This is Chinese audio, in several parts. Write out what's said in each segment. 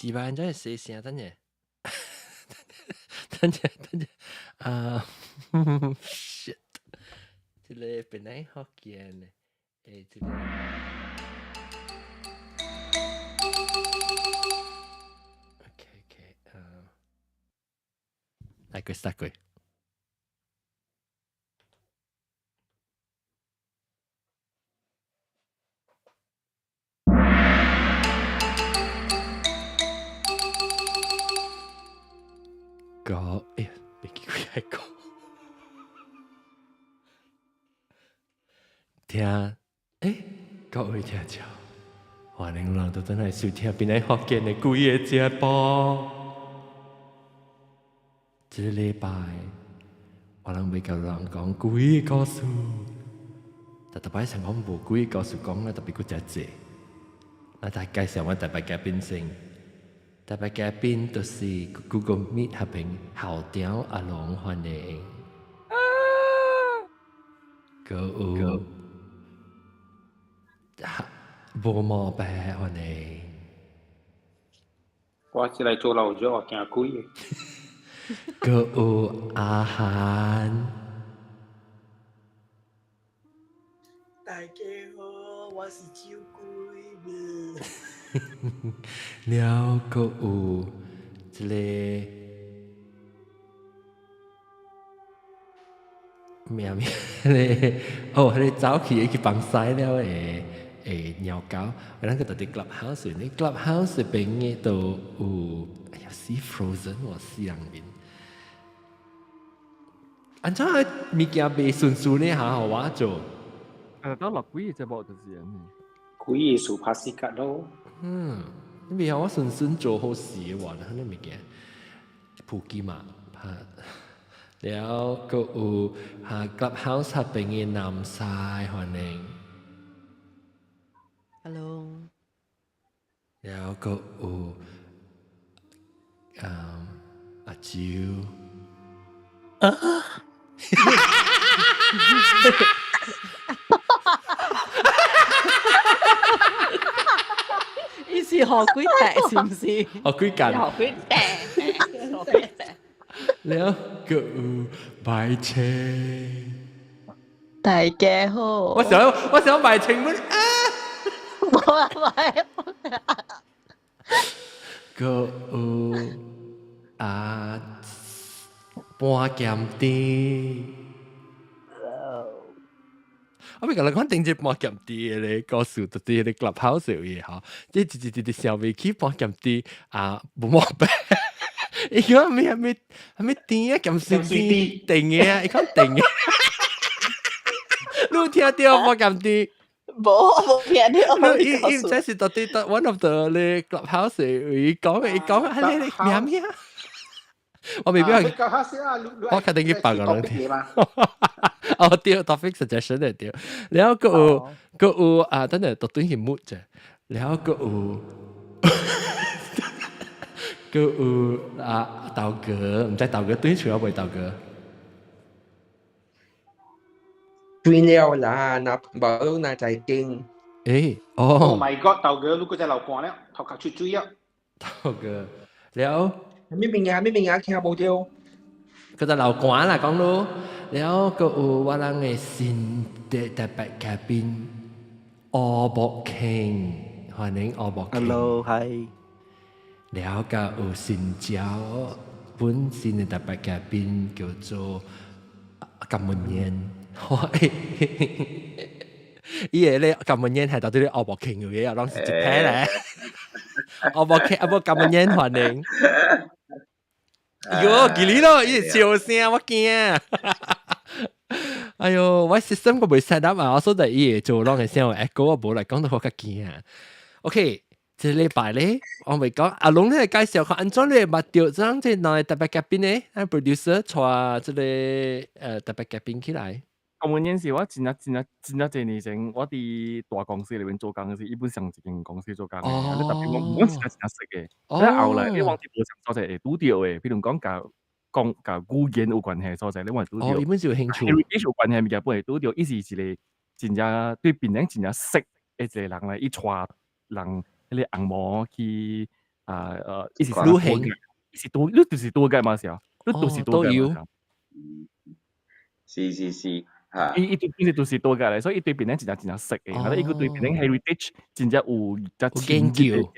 几万真係死聲，等陣，shit，這個本來福建嘅，這個，OK，來佢 start 佢。個，哎呀，別記佢係個，聽，各位聽眾，歡迎來到真係收聽邊個福建嘅鬼嘅節目。這個禮拜，我諗要教人講鬼嘅故事，但特別想講無鬼嘅故事講咧，特別佢真濟。那大介紹我特別嘉賓先。特別嘉賓就是 Google Meet 合併校長阿龍歡迎，個有無毛病歡迎，我是來做老咗，我驚鬼嘅。個有阿涵，大家好，我是酒鬼妹。了個有一個咩哦，迄個早起去放屎了鳥狗，我諗佢到啲 clubhouse 呢 clubhouse 邊嘅都有，哎呀死 frozen 我死人面，安怎物件袂順順呢下互我做？都落鬼嘅節目就是咁。鬼嘅數拍死格咯。你未互我順順做好事嘅話，呢啲物件普及嘛，了個有clubhouse 入邊嘅男仔歡迎。Hello，了個有阿蕉，伊是學鬼踢是唔是？學鬼間，學鬼踢，學鬼踢。了個有白青，大家好，我想白青乜啊？個有半鹹啲。我咪講你講定住半鹹啲嘅咧，個數就啲啲 clubhouse 嘅嘢嚇，即係小微企半鹹啲冇毛病。你講係咪甜啊？鹹酸啲定嘅啊？你講定嘅，你聽到半鹹啲？冇聽到。伊唔知是到底 one of the 咧 clubhouse 伊講，係你咩？我未必係，我確定佢白個人聽。哦，對 topic suggestion 嚟對，然後個有等陣到短期 mood 啫，然後個有豆哥，唔知豆哥短處有冇豆哥？轉了啦，那冇那在驚。Oh my god！豆哥，你個只流汗了，頭殼出水啊！豆哥，然後咩名啊？聽冇到。佢就流汗啦，講到，然後個有我哋嘅新嘅特別嘉賓柯博慶，歡迎柯博慶。Hello，hi。然後個有新交本新嘅特別嘉賓叫做金文燕。伊個咧金文燕係到底柯博慶嘅嘢，當時一批咧。柯博慶，柯金文燕歡迎。喲，記你咯，伊笑聲我驚。哎呦，我 system 個未 set up 啊，我所以伊做啷個聲有 echo，我冇嚟講到我較驚啊。OK，這禮拜咧，我咪講阿龍咧介紹佢安怎咧捌到張即係特別嘉賓咧，producer 帶即個特別嘉賓起來。咁嗰陣時，我真係年前，我喺大公司裏面做工嗰時，基本上一間公司做工嘅。你特別我真係識嘅。你後來你往啲無常所在會拄到嘅，譬如講甲語言有關係所在，你往拄到。基本上有興趣。有關係物件本嚟拄到，伊是一個真正對別人真正識一個人來，伊帶人迄個紅毛去一時旅行，一時多，你就是多嘅嘛時候，你都是多嘅嘛時候。是嚇。伊對邊都是多嘅嚟，所以伊對邊咧真正識嘅，係啦，伊個對邊咧 heritage 真正有深切嘅研究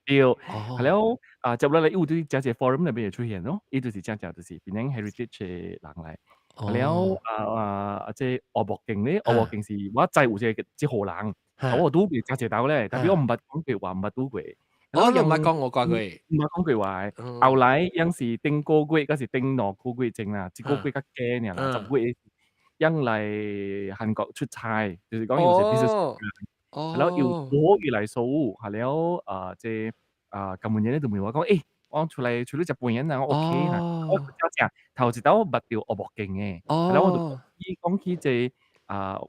掉，係了接落嚟有啲真正 forum 裏邊出現咯，伊就是真正就是邊咧 heritage 嘅人嚟，係了即係我博勁咧，我博勁是我知有隻荷蘭，我都未真正到咧，但係我唔捌講句話，唔捌到過。你唔捌講我講佢，唔捌講句話。後來有時頂個月，嗰時頂兩個月正啦，一個月較驚嘅啦，10月。因嚟韓國出差，就是講有時 business，係咯，要多越嚟數，係了即係咁半夜咧就問我講，我出嚟日本人啊，我 OK 嚇，我正頭一刀捌掉我博勁嘅，係咯，我就講起即係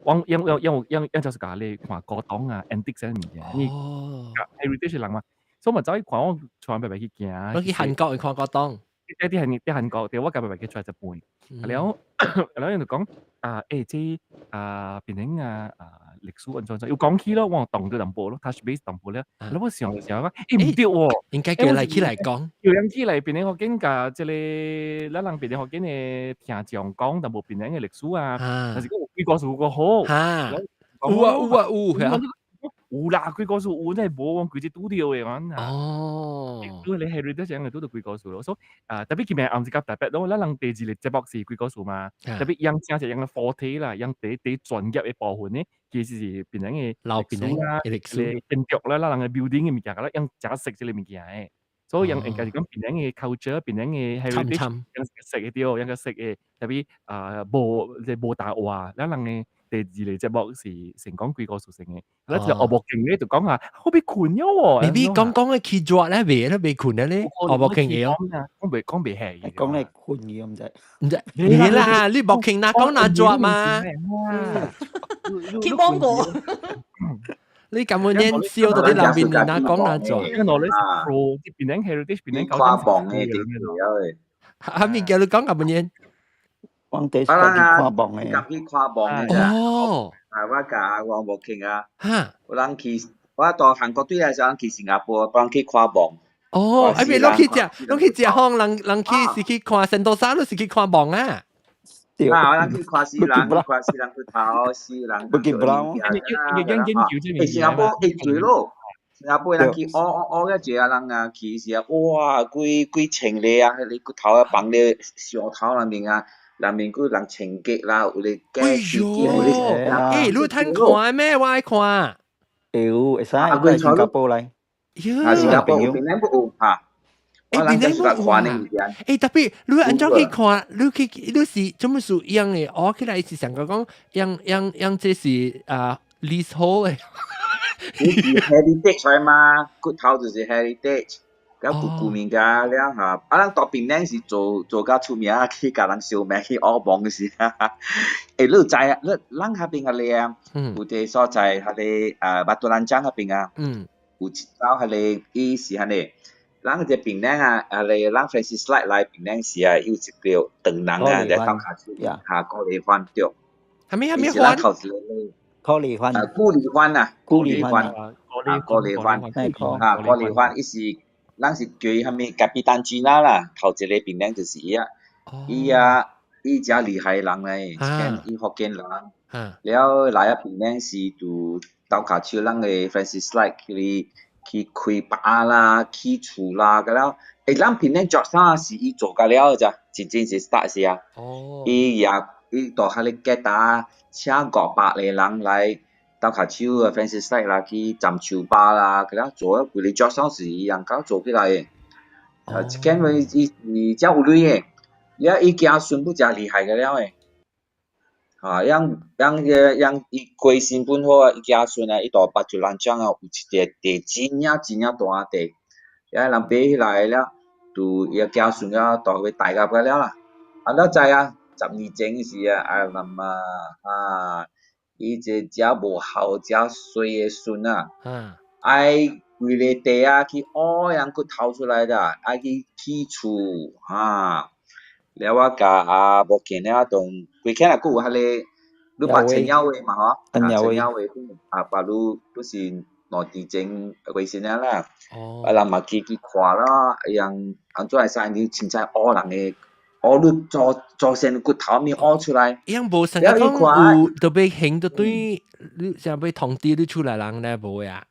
我因就是講你看古董啊 antique 嗰啲物件，你 heritage 人嘛，所以咪走去看我全白白去行，我去韓國去看古董。啲韓國，我隔白白去出日本，係了，人就講即係變成歷史運作要講起咯，我動咗淡薄咯 ，touch base 淡薄咧，咁我上嘅時候講，唔對喎，應該叫嚟起嚟講，叫人起嚟變成學緊㗎，即係咱人變成學緊嘅聽講講，但冇變成嘅歷史啊，但是佢個數個好，有啦，佢個數真係冇，佢只拄掉嘅講如果你係 reader 上嘅都到幾個數咯，所以特別佢咪暗時夾特別咯，咱人第二嚟接博士幾個數嘛，特別樣正就樣嘅課題啦，樣第專業嘅部分咧，其實是變成嘅歷史啦，你建築啦，咱人嘅 building 嘅物件啦，樣正識即係物件嘅，所以樣人家是講變成嘅 culture，變成嘅 heritage，樣識嘅啲，樣嘅識嘅，特別無大話，咱人嘅。第二嚟節目是成講幾個屬性嘅，嗱就我博勁咧就講下，好被困咗喎。你邊講嘅企咗咧，未都被困咧，我博勁嘢哦。講未係嘅。講你困嘅唔知。唔知你啦，你博勁啦，講哪做嘛？佢幫我。你咁樣年少到啲南邊人哪講哪做？因為我咧是 pro，啲變領 heritage 變領跨邦嘅啲嘢。下面叫你講咁樣年。我哋跨邦嘅，夾啲跨邦嘅咋？我教我冇傾啊。我諗去，我到韓國對嚟想去新加坡，幫去跨邦。I mean，你去食行，人去是去看聖淘沙，都是去看邦啊。我諗去看西蘭去頭，西蘭。不見不啦？新加坡一嘴咯。新加坡人去我一隻人啊，去時啊，哇，幾清麗啊！你個頭啊，綁你上頭裏面啊。南面嗰人情結啦，有啲雞你睇看咩？我愛看。會使去新加坡嚟。新加坡邊咧冇嚇？我諗緊係看呢件。特別你按照去看，你是怎麼屬樣嘅？我起來是想講樣這是leasehold 嘅。你是 heritage 嘛？骨頭就是 heritage。咁顧面㗎了嚇，咱到檳城是做較出名啊，去甲人燒名去學網嘅時，你知啊？咱嗰邊嘅咧，有啲所在係你巴杜蘭江嗰邊啊，有一招係你伊是係你，咱嗰隻檳城啊，係你咱 Francis Light 來檳城時啊，有一條長人啊，在頭下處下過嚟翻掉，係咪翻？過嚟翻，過嚟翻啊，過嚟翻，伊是。咱是叫伊蝦米甲比丹吉娜啦，頭一個檳城就是伊啊，伊真厲害人嚟，伊福建人，了來啊檳城是就鬥下手咱嘅 Francis Light 去開吧啦，起厝啦，咁了，咱檳城做啥是伊做㗎了咋，真正是 start 是啊，伊到下你吉打請500個人來。鬥下手啊 ，Francis Light 啦，去站酒吧啦，佢啦做啊，佢哋做生意一樣搞做起來嘅。一間位伊真有鐳嘅，了伊家孫不真厲害嘅了誒。樣伊貴身本好啊，伊家孫啊，伊到巴州蘭江啊，有一個地真大地，了人買起來了，就伊家孫啊，到去大甲個了啦。了知啊，12正時啊，哎諗啊。伊只無孝只衰嘅孫啊，愛規個地啊去人去偷出來的，愛去起厝了我甲目前咧同規間還有迄個你8千腰位嘛嗬，8千腰位巴魯都是內地整衛星啦，人嘛去看咯，樣安怎會使你凊彩學人嘅，學你做成骨頭面學出來，樣無成日講有特別興到對，你想要通知你出來人咧無呀？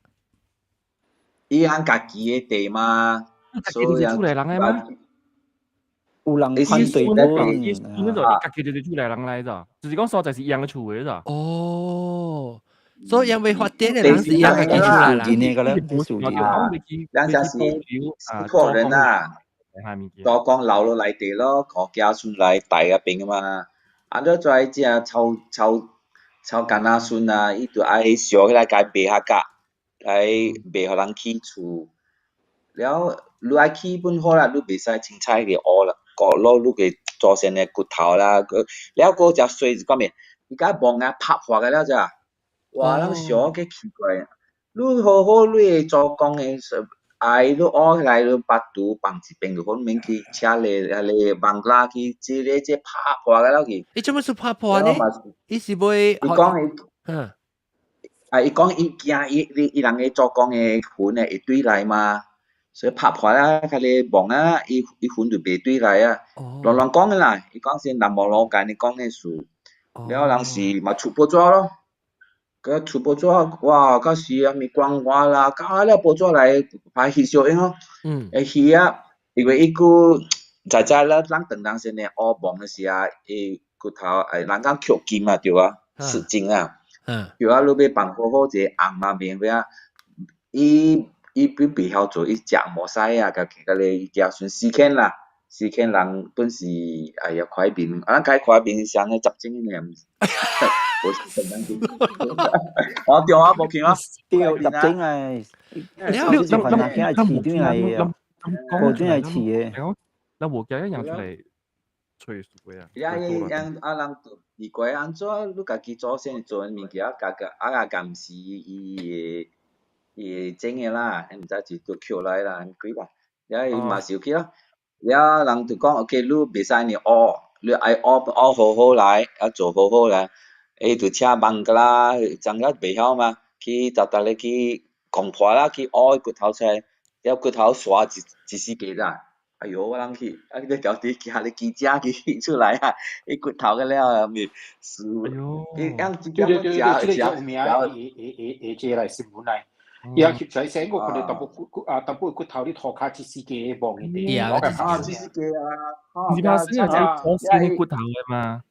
伊樣家己嘅地嘛，所以出來人嘅嘛。有人反對嗰種家己就是出來人來咋，就是講所在是一樣嘅厝嘅咋。哦，所以因為發電嘅人是一樣嘅出來人。咱就是托人啊，多講留落嚟地咯，我家孫嚟大一邊嘛，啊都在只湊囡仔孫啊，伊就愛小起來甲賣下價，來賣互人起厝，了你愛起本好啦，你袂使凊彩嘅學啦。角落你嘅做成嘅骨頭啦，了個只水是講咩？而家望啊拍破嘅了咋？哇！人小嘅奇怪，你好好你做工嘅，你學起來你把肚放一邊就好，免去車嚟幫拉去，即拍破嘅了去。你做乜事拍破呢？伊是會，伊講伊講伊驚伊人嘅做工嘅款嘅會對來嘛。所以拍破啦，佢哋望啊，伊款就袂對來啊。亂講嘅啦，伊講先人無路解，你講嘅事，了人是嘛出報紙咯，個出報紙，哇，嗰時啊咪講話啦，搞了報紙來拍戲小英咯，戲啊，因為伊個在啦，人等人先咧，我望嘅時啊，骨頭人講曲筋嘛，對啊，實筋啊，對啊，你要放好好隻紅嘛面嘅啊，伊袂曉做，伊食無使啊！甲伊家孫4天啦，4天人本是哎呀快面，解快面上嘅10斤嘅，無是等等我電話無去啊，掉10斤啊！你份人驚係遲端嚟啊，後端係遲嘅。那我家一樣出嚟吹水啊！人奇怪安怎？你家己做先做物件，毋是伊整嘅啦，毋知就扣來啦，幾啦，了伊嘛是去咯。了人就講 ，OK， 你袂使你學，你愛學好好來，要做好好來。伊就請網噶啦，真個袂曉嘛，去咧去講破啦，去學骨頭出來，了骨頭刷一時間啦。哎呦，我人去，你搞啲行你記者去出來啊！伊骨頭個了咪是，對，這個有名會借來新聞來。伊翕出來成個佢哋淡薄骨頭啲拖卡一時間望嘅地，一時間啊，你把先係拖線骨頭嘅嘛？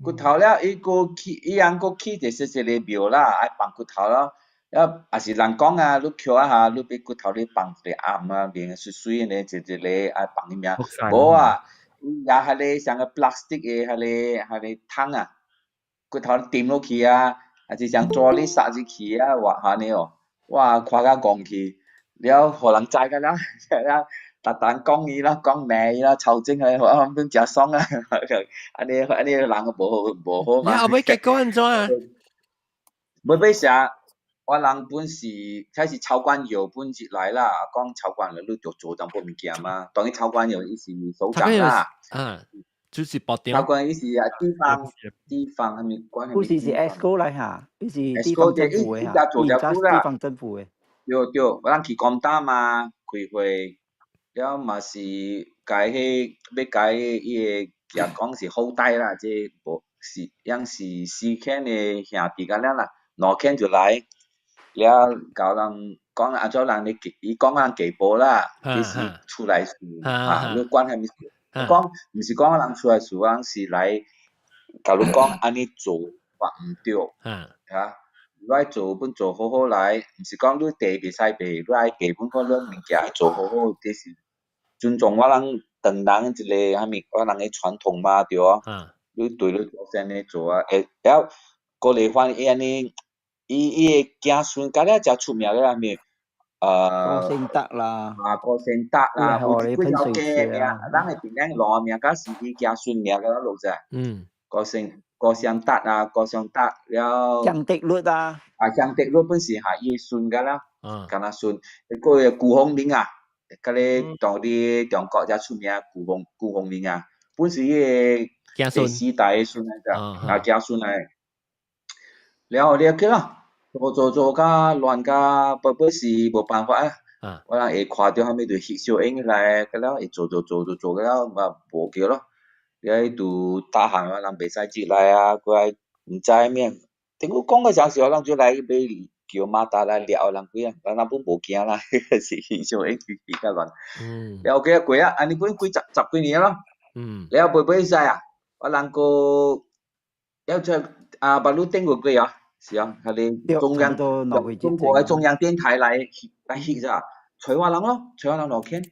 骨頭了，伊個起，伊樣個起就是一個廟啦，愛放骨頭咯。了，也是人講啊，你敲一下，你俾骨頭你放一個暗啊，面水水嘅，一個愛放啲咩？無啊，也係你像個 plastic 嘅，係你桶啊，骨頭掂落去啊，還是像做你殺入去啊，哇下呢哦，哇誇甲講去，了互人知㗎啦，特登講伊啦，講罵伊啦，抽證啊，我本食爽啊，安尼人無好嘛。你後尾結果安怎啊？尾寫。我人本是開始超官有本節來啦，講超官了，你就做淡薄物件嘛。當然超官有伊是首長啦，就是保定。超官伊是地方係咪官？不是 ESCO 嚟嚇，伊是地方政府嘅嚇，地方政府嘅。對，我人去公單嘛，開會，了嘛是解迄要解伊個人講是後代啦，即無是樣是4天嘅兄弟咁樣啦，5天就來。了教人講安怎人伊講人家暴啦，其實出來事你管係咪事？講唔是講人出來事，人是來教你講安尼做法唔對，嚇，你愛做本做好好來，唔是講你地袂使賣，你愛基本嗰兩物件做好好，這是尊重我人當人一個蝦米我人嘅傳統嘛，對啊，你對你做先嚟做啊，了過嚟翻伊安尼。伊個子孫家咧就出名嘅係咪？郭姓德啦，郭姓德啦，好幾條街名，咱係邊個攞名？嗰是伊子孫名嘅啦，老細。郭姓德啊，郭姓德了。張德律啊。張德律本是係伊孫嘅啦，咁啊孫。個顧鴻銘啊，嗰啲當啲中國就出名顧鴻銘啊，本是伊個第四代嘅孫嚟㗎，子孫嚟。了你去啦。做甲亂甲，不是無辦法啊。我人會看到後尾就翕小影來，個了會做個了嘛無叫咯。你喺度打閒啊，人袂使接來啊，佢係唔知咩。聽我講個時候，人就來要叫馬達來撩人幾啊，人本無驚啦，是翕小影翕甲亂。了幾啊貴啊，安尼本幾十幾年咯。了袂使啊，我人個了就馬路頂過幾啊。是啊，佢哋中國嘅中央電台嚟翕咋，徐華人咯，徐華人落傾，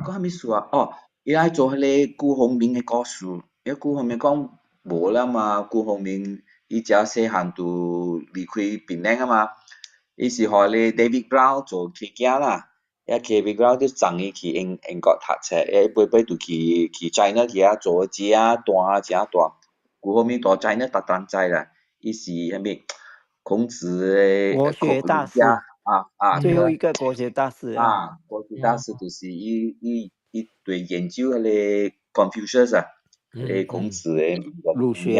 講係咩事啊？哦，伊來做迄個辜鴻銘嘅故事，因為辜鴻銘講無啦嘛，辜鴻銘伊只細漢就離開檳城啊嘛，伊是互咧 David Brown 做契囝啦，David Brown 就送伊去英國讀冊，尾就去 China 去啊做真大，辜鴻銘大 China 特登知啦，伊是迄咩？孔子的國學大師最後一個國學大師國學大師就是伊對研究迄個 Confucius 孔子的儒學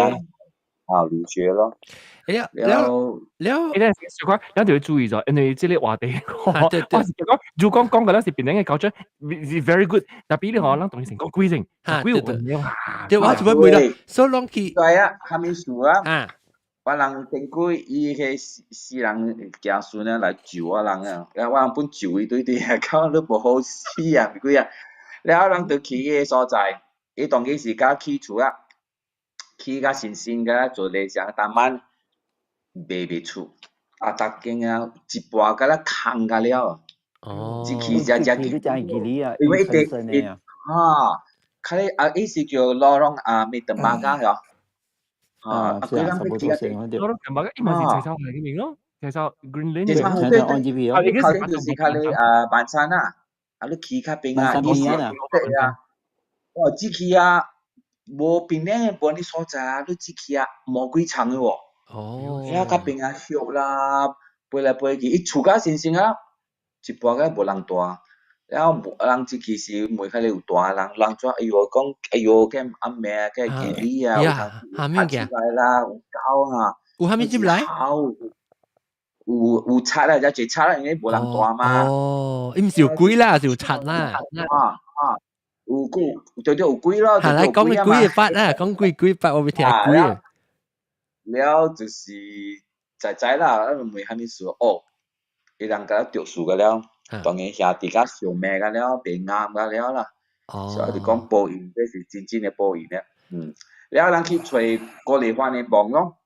儒學咯。你就要注意咗，因為這個話題，我是講，如果講嘅咧是別人嘅culture is very good，但係你可能同你成講規定，規定唔樣。對，我做乜每日 so long 去。對啊，下面數啊。我人頂過伊迄死人家孫啊來救我人啊，然後我人本救伊對啊，講都無好死啊，唔幾啊，然後人就去迄個所在，伊當佢是甲起厝啊，起甲新甲做理想，但慢賣厝，啊，逐間啊一半甲咧空甲了，一起只因為伊是叫Lorong咩等巴㗎嗬。佢諗佢自己我諗近排嘅英文是齊抄嚟嘅名咯，齊抄 Green Lane 齊抄對，頭先就是佢哋板山啊，你企較邊啊，你是對啊，哦，只企啊，無邊咧半啲所在啊，你只企啊，魔鬼長嘅喎，你較邊啊喐啦，飛來飛去，伊厝較新啊，一半個無人住。然後人即其實每個有大人做哎呦講哎呦嘅阿妹嘅吉利啊，下面嘅啦，有狗啊，有下面進來，有賊啦，有賊啦，因為無人大嘛。哦，伊唔是有鬼啦，是有賊啦。有鬼，對有鬼咯。係啦，講嘅鬼嘅法啦，講鬼法我未聽鬼啊。了就是仔啦，每下面說哦，伊人甲著數個了。當然兄弟甲小妹甲了，別啱甲了啦。所以就講報應，這是真正嘅報應咧。了人去找過嚟翻嘅網咯。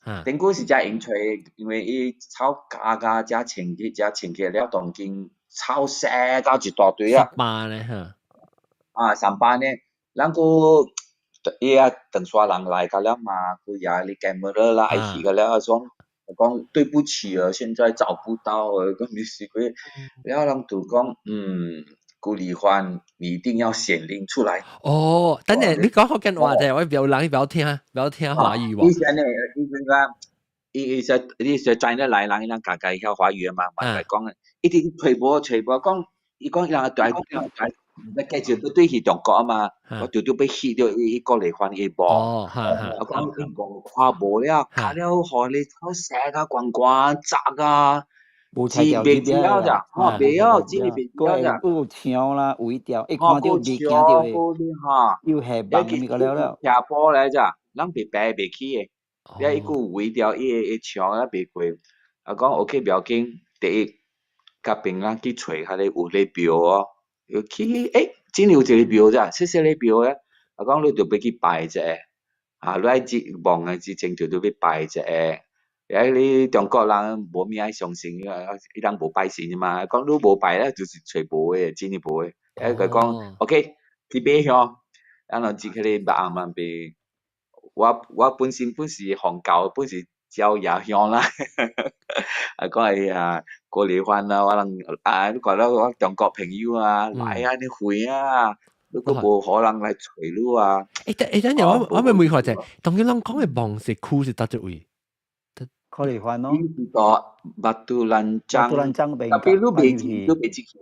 頂過是只用找，因為伊炒價只前期了，當今炒細到一大堆啊。300咧嚇。300咧，人個伊啊等刷人來甲了嘛，佢也你 camera 啦，去甲了種。講對不起啊，現在找不到啊，咁你是佢，然後人就講，顧離歡，你一定要顯靈出來。哦，等陣你講福建話啫，我唔要聽華語喎。以前咧，伊說在那來人，人家家曉華語啊嘛，咪講，一定吹波講，伊講人對。繼續都對去中國啊嘛，我就被去到伊過嚟翻伊波，我講英國跨步了，卡了河你炒石啊、罐砸啊，別條咋，別有，真係別條咋，有槍啦，有一條，一看到別驚到嘅，又係棒咁個了，下坡嚟咋，人別白別去嘅，你一個圍條伊槍啊別過，我講 OK 不要緊，第一，甲邊人去找下你有咧標哦。要去真有一個廟咋，細細個廟咧，我講你就要去拜者，你喺節望嘅之前就要拜者，因為你中國人無咩愛相信，伊人無拜神嘛，講你無拜咧就是找無嘅，真係無嘅，佢講 OK 去買香，然後只佢哋白暗暗白，我本身是皇教，本是照野香啦，講係過嚟翻啦，可能你覺得我中國朋友啊，來啊，你會啊，你都冇可能來找你啊。等陣我咪問下啫，當佢人講嘅望是區是得一位，過嚟翻咯。Batu Lancang，tapi lu beci，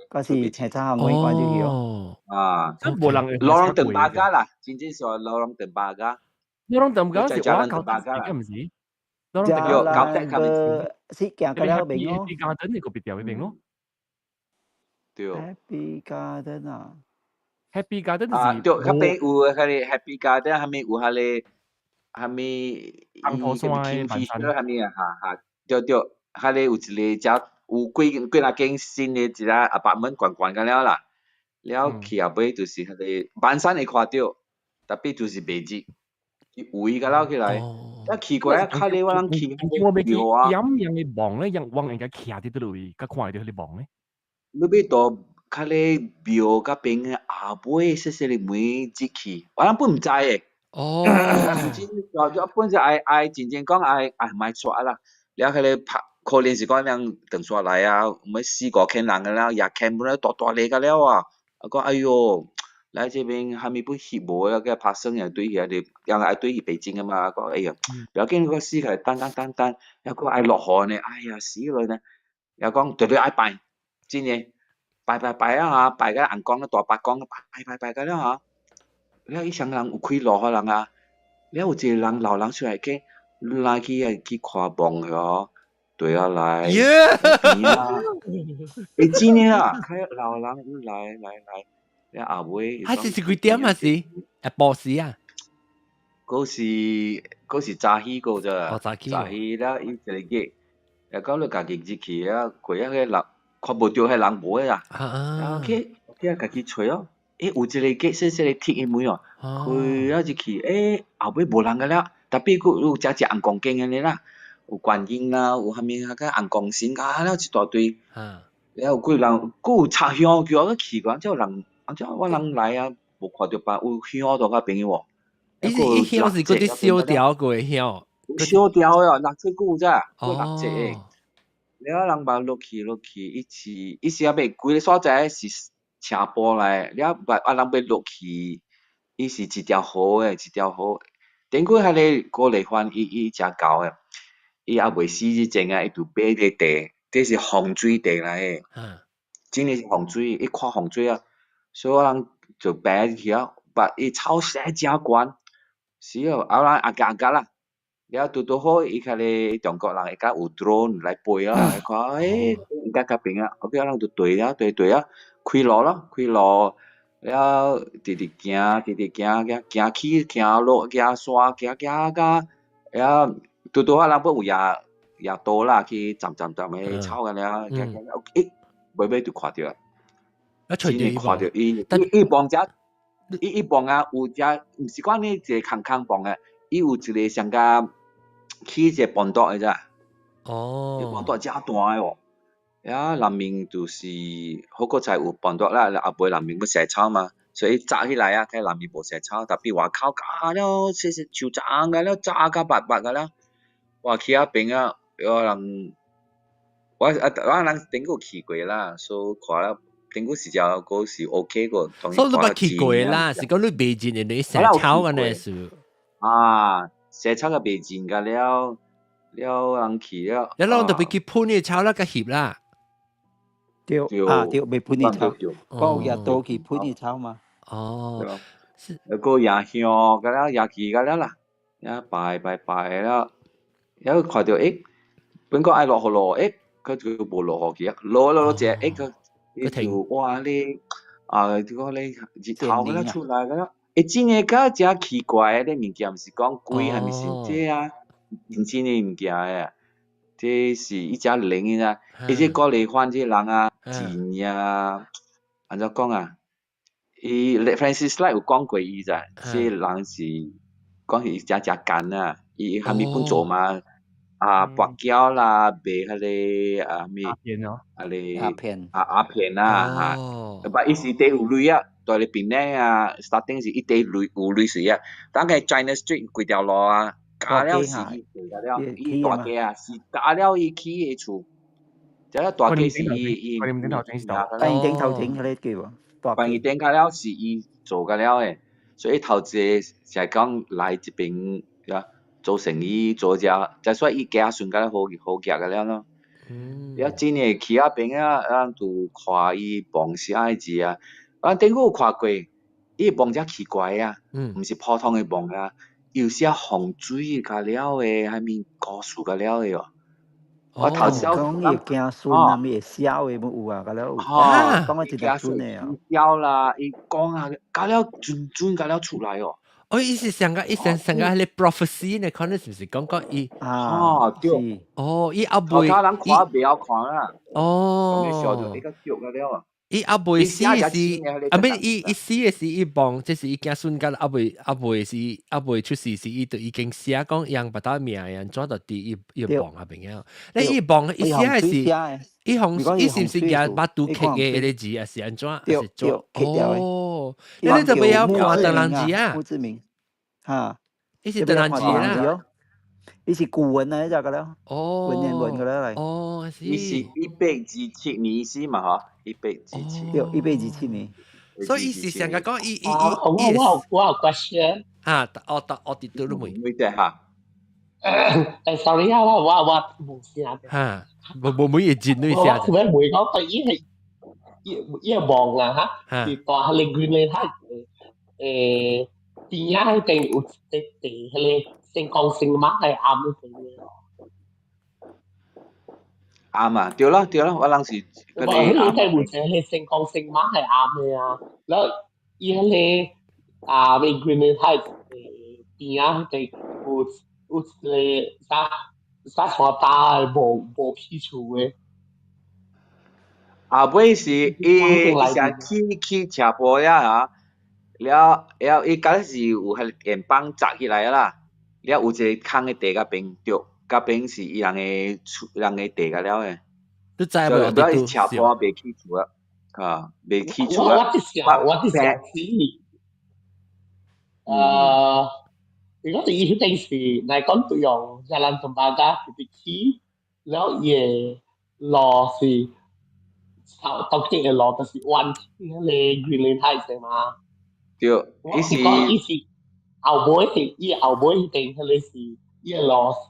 嗰時車站我關咗佢哦。Lorong Tembaga 啦，真正說 Lorong Tembaga。Lorong Tembaga 是我搞嘅，唔是？ Jalan Bersikap ke dalam Happy Garden ni kopitiam bên咯。對。Happy Garden 啊。Happy Garden 就是對，嗰邊有嗰啲 Happy Garden，下面有嗰啲，下面紅頭山King 萬山 Fisher 下面對，嗰啲有一個只有幾啊間新嘅一個 apartment 關嘅了啦，了去後尾就是嗰啲萬山會看到，特別就是未知，圍個了起來，一奇怪啊，睇你我諗去我未去點樣嘅望咧，往人家徛喺度位，甲看到佢哋望咧。你要到佢哋廟嗰邊嘅後尾細細嘅門入去，我諗本唔知嘅。就本身愛真正講愛買錯啦，然後佢哋拍可能是講人等出來啊，唔係試過見人嘅啦，也見唔到大大嚟嘅了啊，講哎喲，來這邊還沒不翕無啊，個拍生人對佢哋，人愛對去北京啊嘛，講哎呀，不要緊個試佢等，又講愛落河呢，哎呀死佢呢，又講對愛拜，真嘅拜啊嚇，拜個銀光大白光拜個了嚇。了伊上人有開路可能啊，了有一個人老人出來去，來去看望佢，對啊來，邊啊，你知呢啦，佢老人來，了後尾，係是幾點啊？是晡時啊？嗰時早起個咋，早起了伊一個月，又講你家己入去啊，佢一個人看無到係人無嘅啦，然後去家己找咯。有一個細細個鐵嘅門哦，佢入去，後尾無人嘅啦，特別佢有隻紅光鏡嘅啦，有觀音啦，有下面嗰個紅光線啊，了一大堆，然後佢人，佢有插香叫我奇怪，即係人，我人來啊，無看到吧，有香到個朋友喎，伊香是嗰啲燒掉過嘅香，燒掉嘅，綠色股咋，個綠色嘅，了人把落去，一時啊未貴嘅所在是。車坡來，了人要落去，伊是一條河，等佢係你過嚟翻，伊只狗嘅，伊也未死之前啊，伊就擺個地，這是洪水地來嘅，真係是洪水，一看洪水啊，所以人就擺去啊，把伊草寫只關，是哦，人格啦，了拄好，伊佢哋中國人而家有 drone 來飛啊，來看，而家嗰邊啊，OK，人就對啊。開路咯，了直直行起行落行山行，了拄好人不有也多啦，去站嘅草嘅了，尾就看到啦，真係看到伊幫只，伊幫啊有只，唔是講你一個空幫嘅，伊有一個上加起一個幫道嘅咋，幫道真大嘅喎。呀，南面就是好個才有幫到啦，後尾南面要蛇草嘛，所以摘起來啊，睇南面無蛇草，特別話靠假了，細樹長嘅了，渣個白嘅了，話去嗰邊啊，有人我人頂過去過啦，所以看了頂過時就嗰時 OK 個，所以你捌去過啦，是講你未見你蛇草嘅呢事啊，蛇草嘅未見嘅了人去了，你啷特別去噴嘅草啦，個葉啦。對，未噴你草，嗰日到去噴你草嘛。個也香嘅啦，也奇嘅啦，也拜啦，有看到本個愛落河落，佢就冇落河嘅，落只佢就哇你個你日頭嘅啦出來嘅啦，真係個只奇怪嘅物件，唔是講貴係咪先這啊？認真嘅物件嘅。這是一隻靈嘅啦，而且過嚟翻啲人啊，錢啊，按照講啊，伊 Francis Lai 有講過伊咋，即人是講係只奸啊，伊係咪本做嘛？白膠啦，賣嗰啲咩？鴉片啊，伊是地有鐳啊，在你邊咧啊 ，starting 是一地有鐳水啊，但係 China Street 幾條路啊。假了是伊大家啊，是假了伊起嘅厝，即係大家是伊觀音頂頭前嗰啲叫喎，觀音頂假了是伊做假了嘅，所以頭先就係講來這邊做生意做只，就所以伊家順假了好夾嘅了咯。了真係去嗰邊啊，咱就看伊幫啥子啊，頂個有看過，伊幫只奇怪啊，唔是普通嘅幫啊。有些洪水个了诶，还面高速个了诶哦。我头先講伊驚孫啊，咩燒嘅冇有啊，咁了有。當我真係準嘅啊。燒啦，伊講啊，咁了準咁了出來哦。意思上個係 prophecy 呢？可能是唔是講伊？對。伊後頭家人看不要看啦。咁你笑到一個腳個了啊。伊阿妹死是，阿妹伊死嘅是伊幫，即是伊驚孫間阿妹是阿妹出事是伊就已經寫講讓把他命人抓到啲伊幫下邊嘅。你伊幫伊寫係是伊紅伊是唔是嘅把杜劇嘅啲字啊是安怎？係做哦，你就唔要看鄧蘭字啊？胡志明嚇，伊是鄧蘭字啦。伊是古文啊，呢隻個了，文言文個了嚟。伊是127年先嘛嗬，127。對，127年。所以意思上個講伊我有 question。我跌到都冇。冇得嚇。sorry 啊，我冇聲。嚇，冇嘢轉呢聲。我唔會講對伊望啊嚇，是大你原來睇邊啊定有地迄個。成功性嘛係啱嘅。啱啊，對啦，我當時嗰啲你睇會者係成功性嘛係啱嘅啊。然後伊迄個美國人睇邊啊係有啥大無批處嘅。尾是伊成起車坡呀了伊嗰時有係電棒砸起來啦。了有一個坑嘅地甲邊對，甲邊是人嘅地甲了誒。你知無？所以斜坡未起厝啊，未起厝啊。我啲想知，如果你一定是嚟講對用jalan tembaga titik key，แล้ว嘢路是當地嘅路就是彎你原嚟睇係嘛？對，伊是。後尾定佢哋是伊路是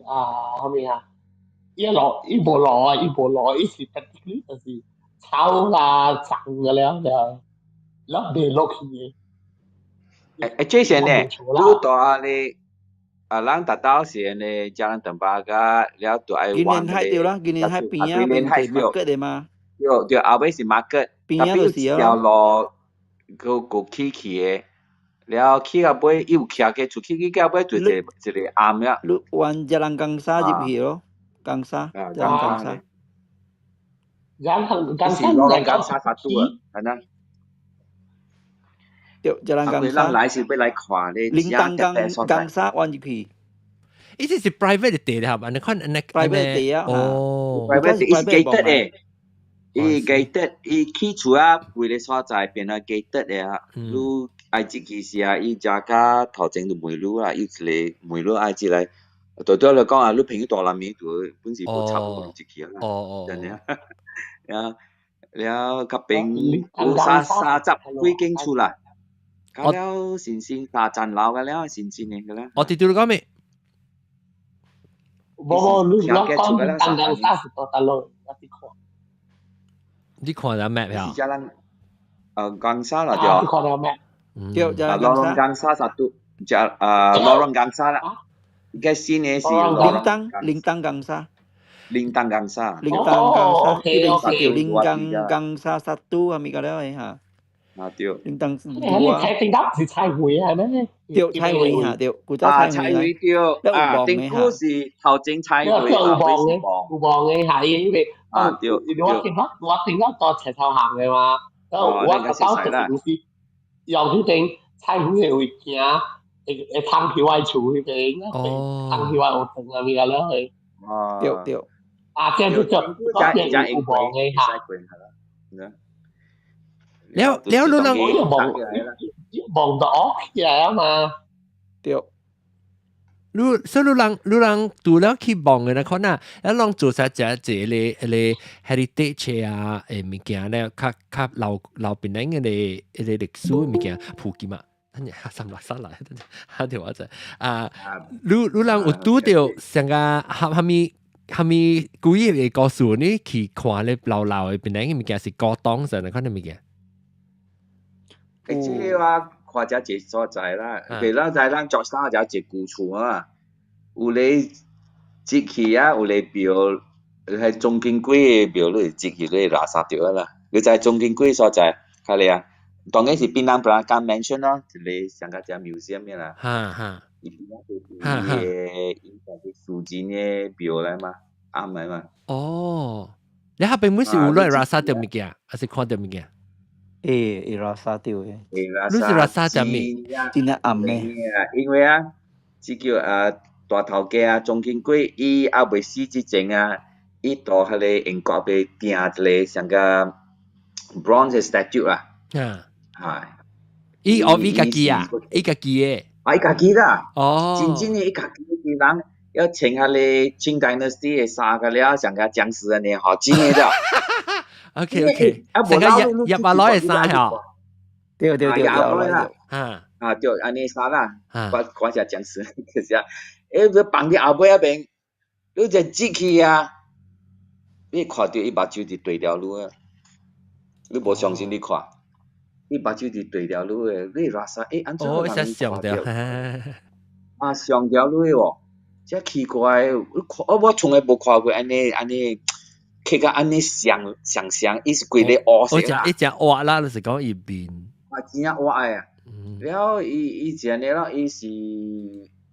後面啊，伊無路，伊是特啲就是草啦長嘅了，แล้วเดิน落去嘅。這些呢，都到你人達到時呢，jalan tembaga，了都愛往嘅。對啦，邊海邊啊，邊係 market 嘅嘛。對，後尾是 market，邊啊就是啊。條路個起嘅。了起個尾又騎嘅出去，個尾就一個暗呀。你往jalan Gangsa入去咯，Gangsa。Gangsa 1啊，係啦。對，jalan Gangsa。人來是要來看咧，Gangsa 往入去。呢啲是 private 地嚟係咪？你看你 private 地啊。private 地is gated 嘅。伊 gated， 伊起厝啊，為了所在變咗 gated 嘅啊。你愛入去時啊，伊家家頭前就梅路啦，伊一個梅路愛入來。對嚟講啊，你朋友大南面就本是冇差唔多入去啦。真係啊，了嗰邊有30幾間厝啦。咁了先大層樓嘅了，先嘅啦。我哋對你講咩？冇，你講單是多大路，我哋看。你看下 map 呀？Gangsa 啦，對。你看下 map。Lorong Gangsa 1，Lorong Gangsa 啦。嘅先嘅是Lintang Gangsa。Lintang Gangsa。Lintang Gangsa 1係咪㗎咧嚇？對。Lintang 2。你睇定得是菜會係咩？對，菜會嚇，對，古早菜會對。定古是頭前菜會，有望嘅係因為。對，我聽到多斜頭行嘅嘛，然後我到就是有啲定菜會會行，會通去外厝嗰邊，通去外學堂啊咪個啦係。對。即係嗰邊有望嘅嚇。了你望到屋企嚟啊嘛。對。所以你人除了去望嘅咧，可能一浪做晒只個 heritage 啊誒物件咧，較留邊啲嘅歷史物件普及嘛。等下三來，下條我就你人有拄到成個係咪故意嘅告訴你去看咧老嘅邊啲嘅物件是高檔上嘅可能物件。即係話。看遮一所在啦，譬如咱作啥遮一旧厝啊，有咧积气啊，有咧庙，迄总经过庙你积气你垃圾掉啦。你在总经过所在，看你啊，当然是槟榔不敢 mention 咯，一个上个只 museum 嘅啦。伊槟榔就是伊个苏金嘅庙来嘛，啱嚟嘛。哦，你下邊每時有攞垃圾掉物件，還是看掉物件？垃圾掉嘅。你是垃圾掉咩？真係暗咩？因為啊，即叫大頭家啊，總經過伊還未死之前啊，伊到迄個英國被訂一個像個 bronze statue 啊。係。伊學伊家己啊，伊家己嘅。伊家己啦。哦。真正嘅伊家己嘅人。要穿迄個清 dynasty 嘅衫個了，像個僵屍安尼吼，真嘅了。OK， 成個入馬來嘅衫吼。對，對啦。對，安尼衫啦。我看下僵屍，就是啊。你放伫後尾那邊，你只節氣啊，你看到伊目睭佇對條路啊，你無相信你看，伊目睭佇對條路嘅，你垃圾安怎會人看到？上條路喎。真奇怪，我從來冇看過安尼，佢個安尼上，伊是規個烏色啦。一隻畫啦，就是講伊邊。真係畫嘅。然後伊前呢咯，伊是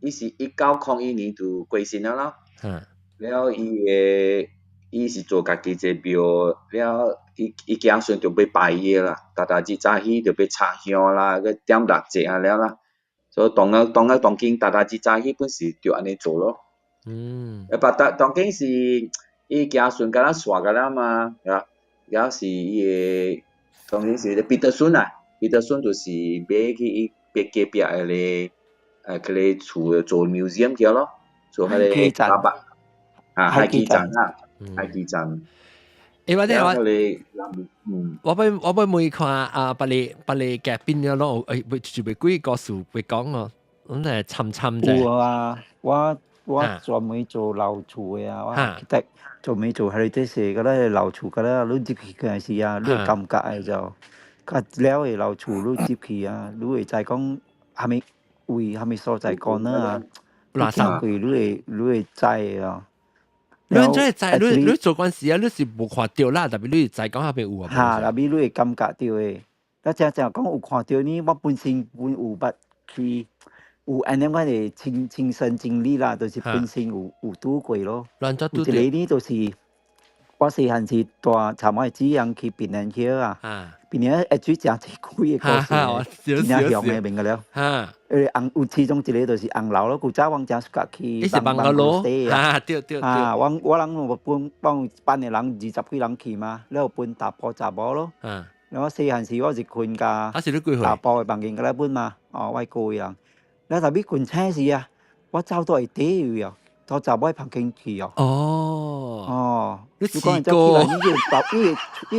1901年就過身了咯。然後伊是做家己一個廟，然後伊家孫就要拜伊啦，大日早起就要插香啦，個點蠟燭啊了啦。所以當今大日早起本時就安尼做咯。當今是伊家孫甲咱刷個啦嘛，然後是伊個當今是彼得孫啊，彼得孫就是買去伊隔壁迄個佢個厝做 museum 去咯，做迄個爸爸海基站啊，海基站。我每看把你夾邊咗咯，就袂幾個數會講哦，咁係沉啫。有啊，我專門做樓厝嘅啊，我得專門做係啲事個咧樓厝個咧，你接起嗰陣時啊，你感覺嘅就，佢了嘅樓厝你接起啊，你會再講係咪係咪所在講啊？垃圾你會知啊。你真係知，你做嗰陣時啊，你是冇看到啦，特別你知講下邊有啊。特別你會感覺到嘅。我正講有看到呢，我本身有捌去有安尼我哋親身經歷啦，就是本身有拄過咯。有一個呢，就是我細漢時帶參我姊人去檳城橋啊，檳城一煮正幾個故事，真係響嘅明個了。有其中一個就是紅樓咯，古早我正係去邦哥羅對。我人幫班嘅人20幾人去嘛，然後搬大埔雜寶咯。然後細漢時我是困㗎，大埔嘅房間嗰啲搬嘛，我個人。然後特別困車時啊，我走到係地啊，到雜寶嘅房間去哦。你試過？呢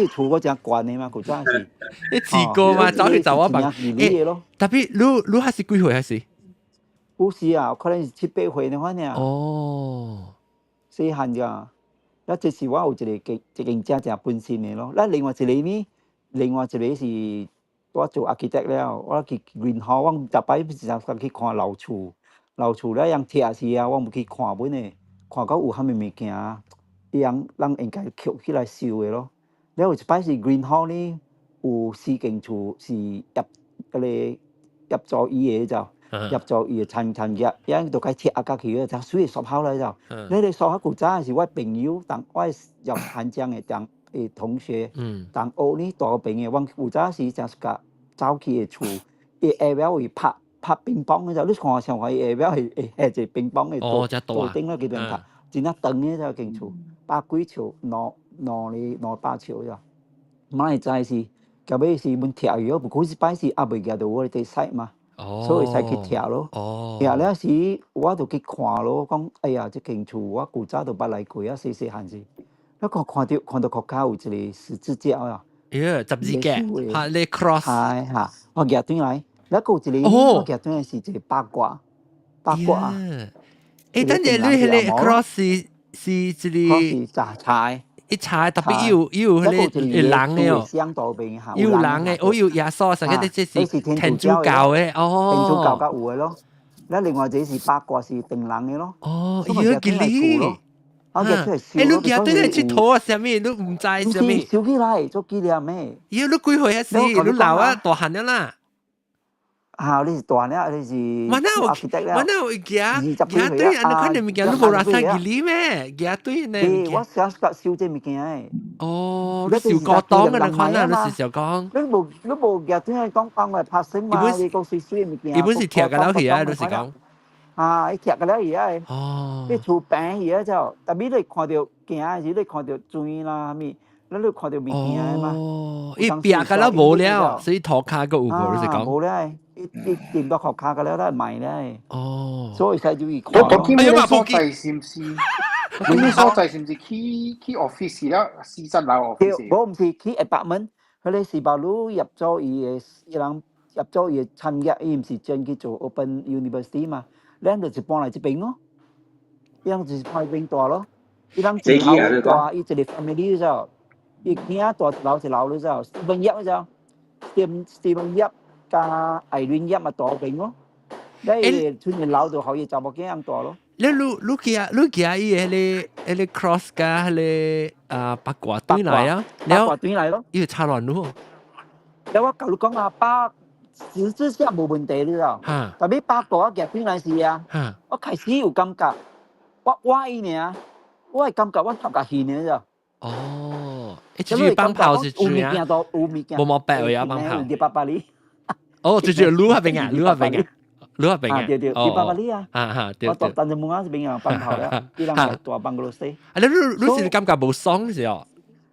厝嗰隻慣嘅嘛，古早是。你試過嘛？走去雜寶房間。特別你係幾歲還是？有時啊，可能是7、8歲嘅話呢。細漢㗎，那這是我有一件正本身嘅咯。那另外一個是我做 architect 了，我去 Green Hall， 我逐擺時去看樓厝咧，用鐵時啊，我唔去看本嘅，看到有蝦米物件，人應該捡起來收嘅咯。然後有一擺是 Green Hall 呢，有4間厝是入座椅嘅就。入座而層入，因度計鐵啊架佢就水熟口嚟就。你哋熟口古早係我朋友，但我入漢江嘅當同學，但學呢大病嘅，我古早時就係個走去嘅厝，下邊會拍乒乓嘅就，你看上去下邊係下隻乒乓嘅多頂啦，幾多拍，真係長嘅就間厝，8幾尺，8尺就，買在是，後尾是問跳魚，不過是擺是阿未見到我哋使嘛。所以才去跳咯。跳了時，我就去看咯，講哎呀，這間厝我古早都捌來過啊，細漢時。那個看到國家有一個十字架啊。十字架，嚇你 cross。係嚇，我夾轉來，那個有一個我夾轉來是一個八卦。等陣你迄個 cross 是一個。cross 雜菜。一茶特別要迄個人嘅哦，相度邊嚇，要人嘅，我要耶穌成個即是天主教嘅，哦，天主教嘅有嘅咯。咧另外這是八卦是定人嘅咯。哦，要幾哩？啊，誒，你今日對嚟佚佗啊？啥物？你唔知啥物？燒起來做紀念嘅。要你幾歲啊？是，你老啊大漢了啦。啊，你是大了，你是mana有行對啊？你看你物件，你無拉生幾哩咩？行對呢？我想燒這物件誒。哦，你燒過檔嘅，你看啊，你是小講。你無行對講話拍聲嘛？你講水水物件。一本是貼嘅了去啊，你是講。啊，伊貼嘅了去啊。哦。你厝平去啊就，特別你看到行時，你看到水啦，咪，你看到物件嘛。哦。伊壁嘅了無了，所以塗骹個有無？你是講。無咧。一掂到學卡嘅咧都係賣咧，所以使注意看。我見你所在是唔是？你所在是唔是去 office 啦？私人樓 office。我唔是去 apartment，佢哋是把路入咗伊人入咗伊參加，伊唔是真去做 open university 嘛，你就搬嚟這邊咯，伊人就是搬邊大咯，伊人自頭大，伊一個 family 咗，伊囝大樓就樓咗就，Stephen Yap 咗，Stephen Yap。加藝聯一咪大邊咯，你出面樓度可以就冇幾咁大咯。你見伊迄個 cross 加迄個八卦對嚟啊，八卦對嚟咯，伊差亂咯。你我舊講啊，八實質上冇問題了，特別八卦夾對嚟是啊，我開始有感覺，我伊呢，我係感覺我頭殼顯嘅啫。哦，一隻幫炮是主啊，冇白嘅呀幫炮。啲八八哩。哦，就擼下邊啊，擼下邊啊，擼下邊啊，對，你爸爸哩啊，對，我但係冇啱邊啊，奔跑啦，啲人係大班嗰度死。啊，你是感覺冇爽嘅時候？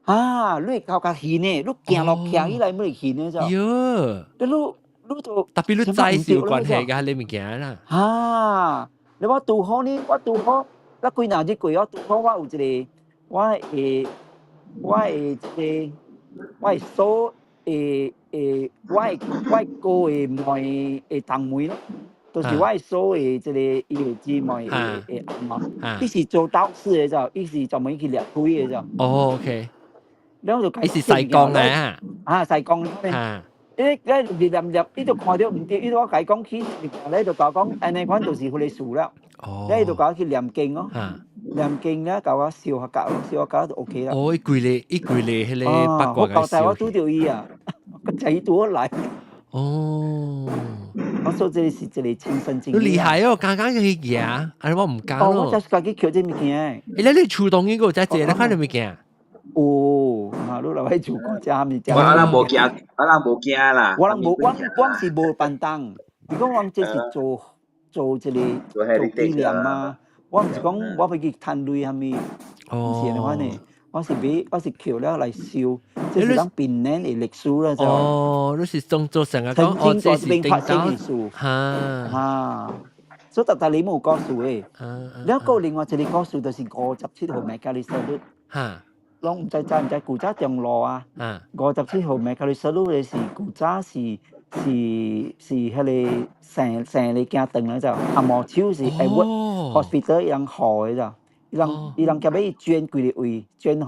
啊，你靠架顯呢，你行落行起來冇顯呢就。喲，你就特別你在是有關係㗎，你物件啦。啊，你我拄好呢，我拄好，我幾年之過，我拄好我有一個，我係所。我個妹堂妹咯，就是我所即個伊個姊妹阿媽，伊是做導師嘅就，伊是專門去掠推嘅就。哦 ，OK。然後就伊是西貢嘅。啊，西貢咧。你念，你就看到唔對，你我解講起，你就講，安尼款就是佢哋數啦。你就講去念經咯。念經咧，教我笑下格咯，笑下格就 OK 啦。哦，一句咧，迄個八卦嘅笑。我舊時我拄到伊啊，個仔拄嚟。哦。我說這是一個親身經歷。你厲害哦，剛剛去行，安尼我唔敢咯。我就是家己捡這物件。你厝當嗰個在這，你看到物件？哦，馬路來做國家物件。我人無驚啦。我是無辦當，如果我這是做這個做紀念啊。我唔是講我去賺鐳係咪？唔是嘅話呢，我是橋咧嚟燒，即係講變年嘅歷史啦就。哦，你是做成個講哦，這是定刀。嚇，所以特你冇告訴嘅。然後另外一個告訴就是57號Macalister。嚇。攏唔知古早中路啊？57號Macalister嘅是古早是迄個成個家庭咧就，阿毛手是 Hospital 人號嘅就，伊人夾俾捐幾個位，捐予人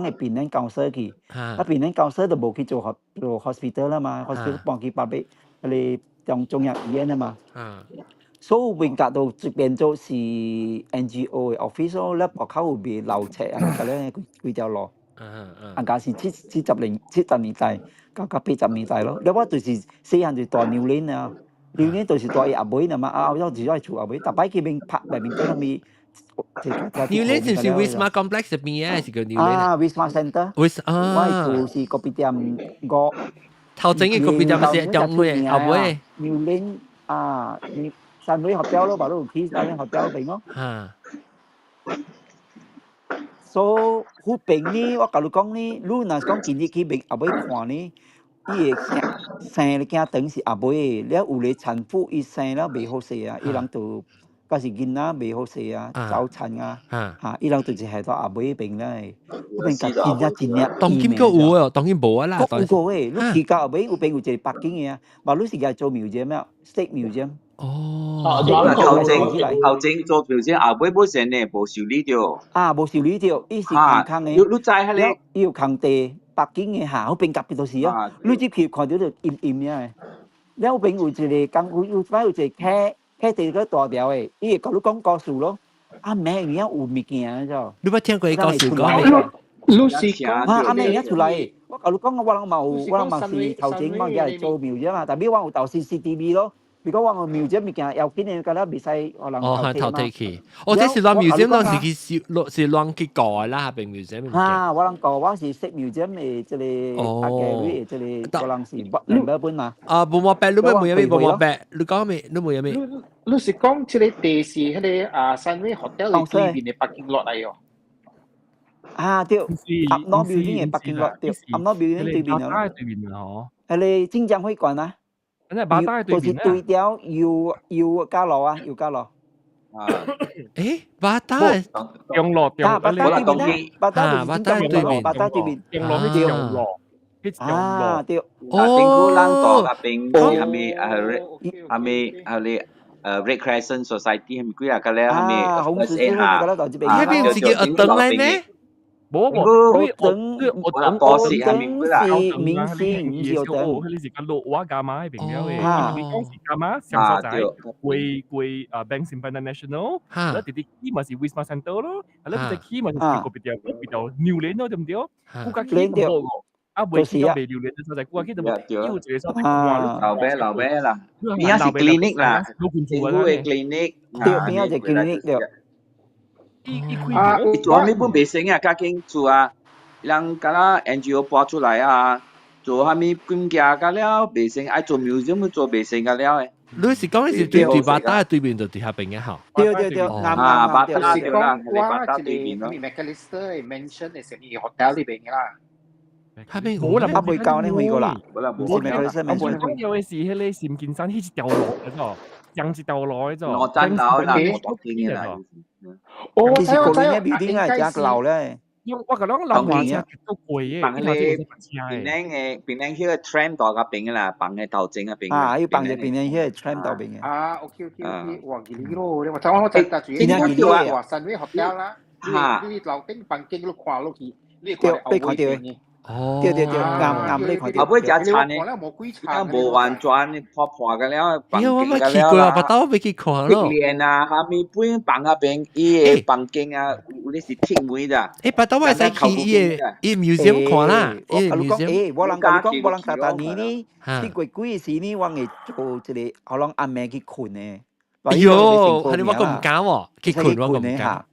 嘅病人教室去，啊病人教室就無去做 Hospital 啦嘛 ，Hospital 搬去擺俾迄個中央醫院啊嘛，所以變革到變做是 NGO 嘅 office 咯，咧學校會變流程啊，咁咧幾條路，家是70年代。80年代咯，你我就是細漢就大牛鏈啊，牛鏈就是大阿妹啊嘛，我就喺厝阿妹，但擺佢邊拍埋邊嗰咪。牛鏈是唔是 Wisma Complex 入邊嘅？係叫牛鏈啊 ，Wisma Center。我係是個別店個。頭前嘅個別店係叫咩？阿妹。牛鏈啊，三妹學標咯，把都去三妹學標邊咯。所以好平呢，我甲你講呢，你若講今日去邊阿妹看呢，伊個生個囝等是阿妹，了有個產婦伊生了未好勢啊，伊人就嗰時囡仔未好食啊，早餐啊，嚇，伊人就是係到阿妹邊咧，嗰邊夾真正當今個有哦，當今無啊啦，有個誒，你去到阿妹有邊有一個北京嘅啊，嘛你是個做廟咩？State Museum。哦，頭前做廟姐阿妹本身呢無受理着。啊，無受理着，伊是健康嘅。你知係咧？要空地北京嘅嚇，嗰邊夾邊度是啊？你入去看到就陰陰嘅。了邊有一個有一個溪地個大條誒，伊會甲你講故事咯。阿妹而家有物件啫。你捌聽過伊故事講？你是講阿妹而家出來，我甲你講，我人嘛是頭前我而家做廟啫嘛，但係我有投 CCTV 咯。如果我廟姐物件要緊嘅，咁咧未使可能頭地去。我這是亂廟姐，當時是亂去搞嘅啦，並廟姐物件。我人講我是識廟姐嘅，即係大嘅，即係可能是日本嘛。冇冇白，你冇冇嘢冇冇白，你講咩？你冇嘢咩？你是講即係地是迄個三威 hotel 裏邊嘅北京落嚟哦。對，阿諾廟啲嘅北京落，對，阿諾廟啲對面咯。對面啊，係你金江會館啊？就是對調要加路啊，要加路。巴打中路對面，巴打對面，中路係中路，對。邊個人到阿邊係咪Red Crescent Society 係咪幾啊個咧？係咪？紅十字會嗰度就邊邊自己學等嚟呢？冇，我多時係咪幾啦？明星唔要等。你是講路我幹嘛？邊條嘅？你講是幹嘛？上所在貴Bank Simpan National，แล้วติดที่มาสิ Wisma Center 咯，แล้วติดที่มาสิ個比較new 咧咯，對唔對？กูก็คิด唔到個，啊未คิด到未 new 咧，所在กูก็คิด到要這個所在老闆啦，邊係 clinic 啦，政府嘅 clinic， 對，邊係 clinic 對。做咩本未成啊？家境做啊，讓嗰個 NGO 播出來啊，做下面管家㗎了，未成愛做 museum 做未成㗎了誒。你是講是對巴打對面就對下邊嘅好。對，巴打對啦，係巴打對面咯。McAllister mention 係什麼 hotel 裏邊㗎啦？下邊冇啦，未教你去過啦。冇 McAllister mention。講有嘅是迄個閃劍山，迄一條路嘅啫，上一條路嘅啫。我真到啦，我當見嘅啦。其實嗰邊嘅廟點係只樓咧。我講兩樓話車都貴嘅，bằng cái Penang迄個 tram 到嗰邊啦，bằng cái頭前嗰邊。要bằng cái Penang 迄個 tram 到邊嘅。OK，哇，幾哩咯，我睇住啲華山威 hotel 啦，你樓頂bằng經都跨落去，你看到對，啱你看到。後尾只餐呢，而無完全破破嘅了，bằng經嘅了啦。巴打我未去看咯。練啊，下面本bằng嗰邊，伊嘅bằng經啊，你是聽唔咋？巴打我係使去伊 museum 看啦，伊 museum。我人大年呢，啲鬼鬼事呢，我係做一個，可能暗暝去困嘅。哎呦，係你我咁唔敢喎，去困我咁唔敢。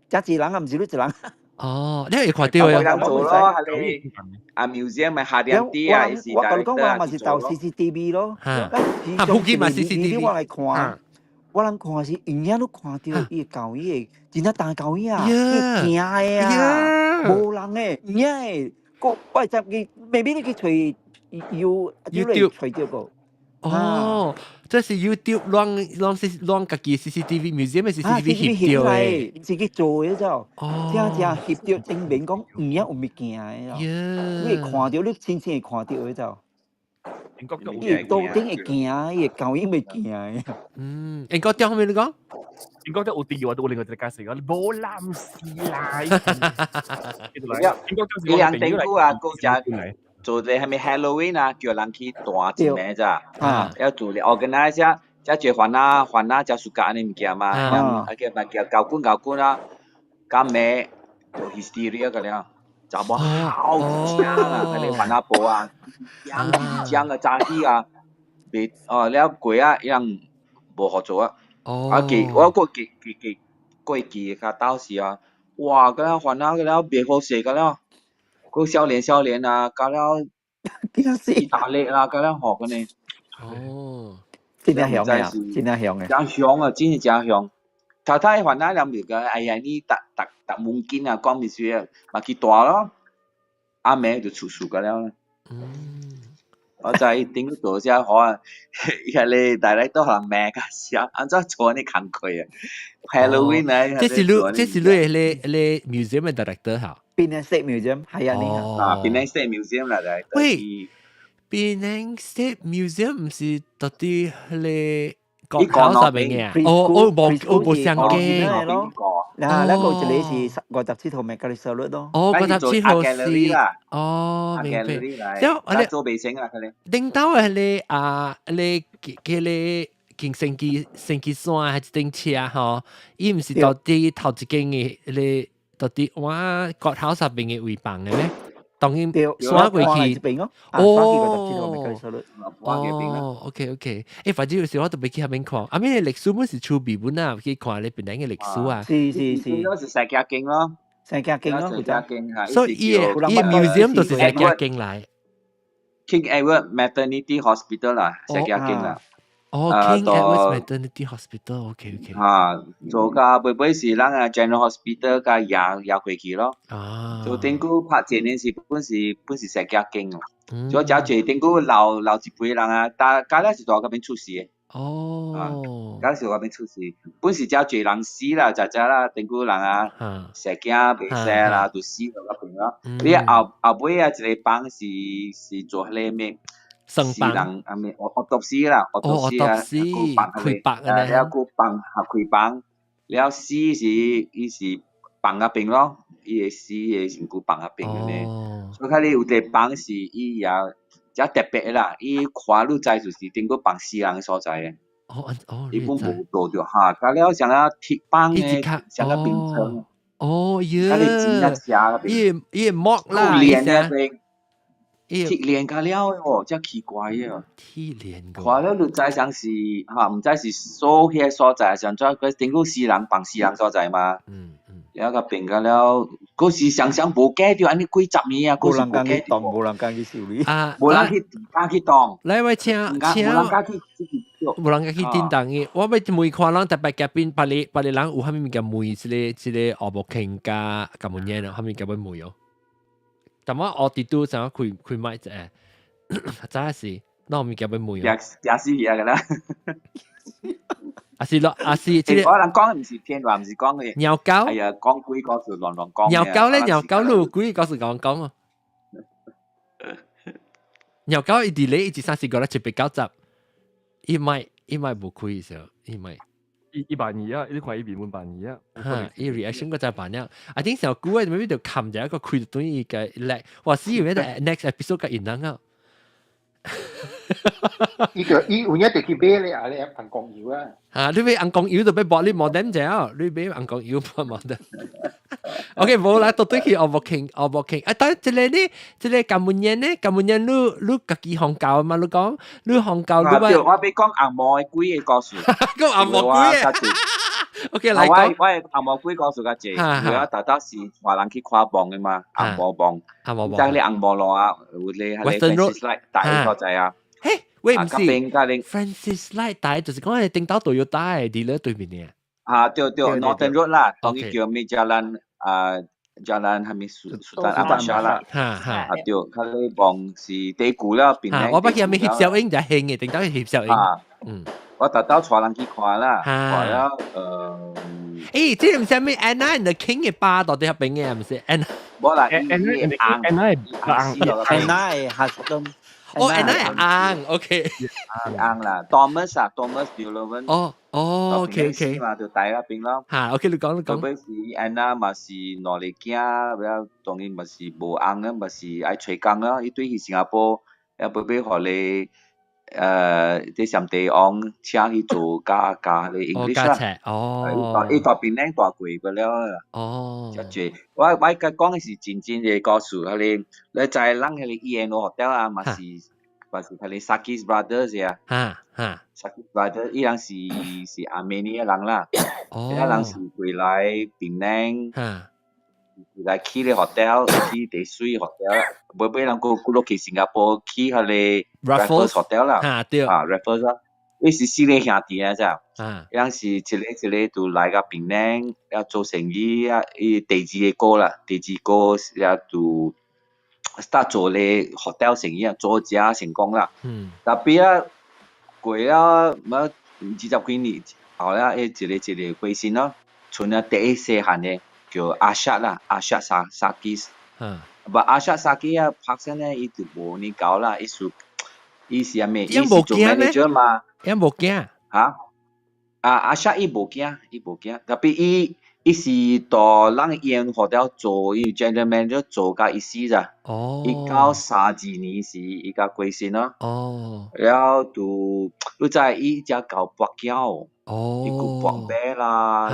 真一人啊，唔是你一人。哦，你係看到嘅。咁做咯，係你啊 museum 咪下點啲啊？我講我咪是到 CCTV 咯。附近嘛 CCTV。我嚟看，我人看是永遠都看到伊個狗伊個，真係大狗伊啊，伊驚嘅啊，無人嘅，嘅，個我就佢未必你去隨要隨到個。哦，即係 YouTube 亂自己 CCTV museum 嘅 CCTV 翕到嘅，自己做嘅就，正翕到證明講唔一有物件嘅，你看到你親會看到嘅就，伊到頂會驚，伊狗應未驚嘅。英國點後面你講？英國都有啲話都另外一個解釋講，冇諗事來。伊人政府啊，國家。做啲係咪 Halloween 啊？叫人去大隻名咋？要做嚟 organize 下，即係做還啊，就暑假你唔記嘛？啊叫教官啦，咁咩做 hysteria 嘅咧？就冇好驚啊！係你還啊播啊，驚嘅炸氣啊，別了鬼啊，樣冇學做啊！我個過期嘅到時啊，哇！嗰啲還啊嗰啲別好食嘅啦。個少年啊，搞了意大利啦，搞了學嘅呢。哦，真係香嘅，真係香嘅。真香啊，真係真香。頭睇還那兩條嘅，哎呀，你特門見啊，講唔住啊，咪佢大咯，阿妹就出嘅了。我就係點樣做先可能，而家你大家都係咩㗎時候，按照做你工課啊，Halloween 啊，這是你 museum 嘅 director 嚇。Penang State Museum 係啊，你嚇。啊，Penang State Museum 啦，就係。喂，Penang State Museum 唔是到底你國考上邊嘅？我冇上嘅咯。嗱，那個就你是57號 McAllister咯。57號是明白。即做備選啊，佢哋。領導係你嘅你見升級山還是頂車吼？伊唔是到底頭一間嘅你到底我國考上邊嘅位棒嘅咩？當然刷過去。OK。反正有時我都未去嗰邊看。啊，咩歷史本是出備本啊，去看你邊啲嘅歷史啊。是。嗰是石家徑咯。石家徑咯，石家徑係。所以伊 museum 都是石家徑嚟。King Edward Maternity Hospital 啦，石家徑啦。King Edward Maternity Hospital， OK。做個背背是咱啊 General Hospital 個也過去咯。做頂古拍這年是本是石家徑啦。做只做頂古留一輩人啊，但家咧是在嗰邊出事嘅。家是嗰邊出事，本是只做人死啦，就啦頂古人啊，石家被射啦，就死到嗰邊咯。你後尾啊，一個幫是做迄個咩？是人啊咩？我讀書啦，開幫啊，了個幫合開幫，了死是伊是幫嗰邊咯，伊個死個是個幫嗰邊嘅咧。所以佢哋有啲幫是伊也特別啦，伊看路在就是頂個幫死人所在嘅。伊本冇做着嚇，佢了像啊鐵幫嘅，像個冰城。佢哋剪一下嗰邊。伊剝啦，鐵鏈甲了哦，真奇怪啊！鐵鏈個，看了就知像是嚇，唔知是所迄個所在，像做個頂個死人幫死人所在嘛。了個變個了，嗰時想無解掉，安尼幾十年啊，嗰時無解掉。無人敢去修理。無人去當。來我請，無人敢去叮當嘅。我要每看人特別夾邊，把你人有蝦米物件梅，即個學木傾加咁樣嘢啦，蝦米夾邊梅哦。但我我哋都想開麥啫，真係是，那我咪叫佢梅啊，也是嘢㗎啦。啊是咯，啊是，即係可能講嘅唔是騙話，唔是講嘅。鳥狗係啊，講幾個字亂講。鳥狗咧，鳥狗你幾個字講啊？鳥狗一啲咧，一直三四個咧，就被搞雜，伊咪冇開時候，伊咪。120啊，你看伊原本120啊，伊 reaction 個就辦了。I think 小姑誒，咪就冚住一個開到伊個叻，話是因為 next episode 個引人啊。伊有影就去買咧，啊咧紅光油啊。你買紅光油就俾薄你冇點啫，你買紅光油冇得。OK， 冇啦，到底去我冇傾。啊，但係即係呢，即係咁滿人你自己烘教嘛？你講你烘教你咪。我俾講紅毛嘅龜嘅故事。講紅毛龜啊。OK， 嚟講。我係紅毛龜故事嘅啫。如果大家是話人去跨磅嘅嘛，紅毛磅。但係你紅毛路啊，你 Francis Light 大個仔啊。喂，唔是 Francis Light 大，就是講係頂到度要大啲咧對面嘅。對 Northern Road 啦，當然叫咩Jalan係咪Sultan Ahmad Shah 啦？對，佢哋幫是地古啦，邊咧？我不記咪翕小影就興嘅，頂到翕小影。我特登帶人去看啦，看啦，即係唔知咩 Anna and the King 嘅巴到底係邊嘅，唔是 Anna？冇啦，Anna 係黑東。Anna 係硬 ，OK。硬啦 ，Thomas Dillon。OK。嘛，就大嗰邊咯。OK， 你講。嗰邊是 Anna，咪是攞嚟驚，然後當然咪是無硬啦，咪是愛吹工啦。伊對去新加坡，又背背學你啲上地方請去做加你 English 啦。伊大邊咧大貴個了。即係我講嘅是真嘅故事，佢哋你就係諗佢哋 E&O hotel 啊，咪是佢哋 Sakis Brothers 啊。Sakis Brothers 依人是阿美尼嘅人啦，依人是回來檳城，來去啲 hotel， 去啲水 hotel， 每人個落去新加坡去佢哋 Raffles hotel 啦，對，Raffles 啦，呢是四個兄弟啊，咋？依人是一個就來個檳城，要做生意啊，伊地址嘅哥啦，地址哥也就 start 做咧 hotel 生意啊，做遮成功啦。特别啊，过了冇20几年后啦，一个贵姓咯，剩啊第一细汉嘅叫阿沙啦，阿沙沙基。不阿沙沙基啊，拍身咧，伊就无你搞啦，伊是咩？伊是做 manager 嘛？伊无惊吓？阿沙伊无惊，特别伊是到人烟hotel做，伊 general manager 做甲伊死咋。1932年是伊甲贵姓咯。了就你知伊只搞博胶，伊个博马啦，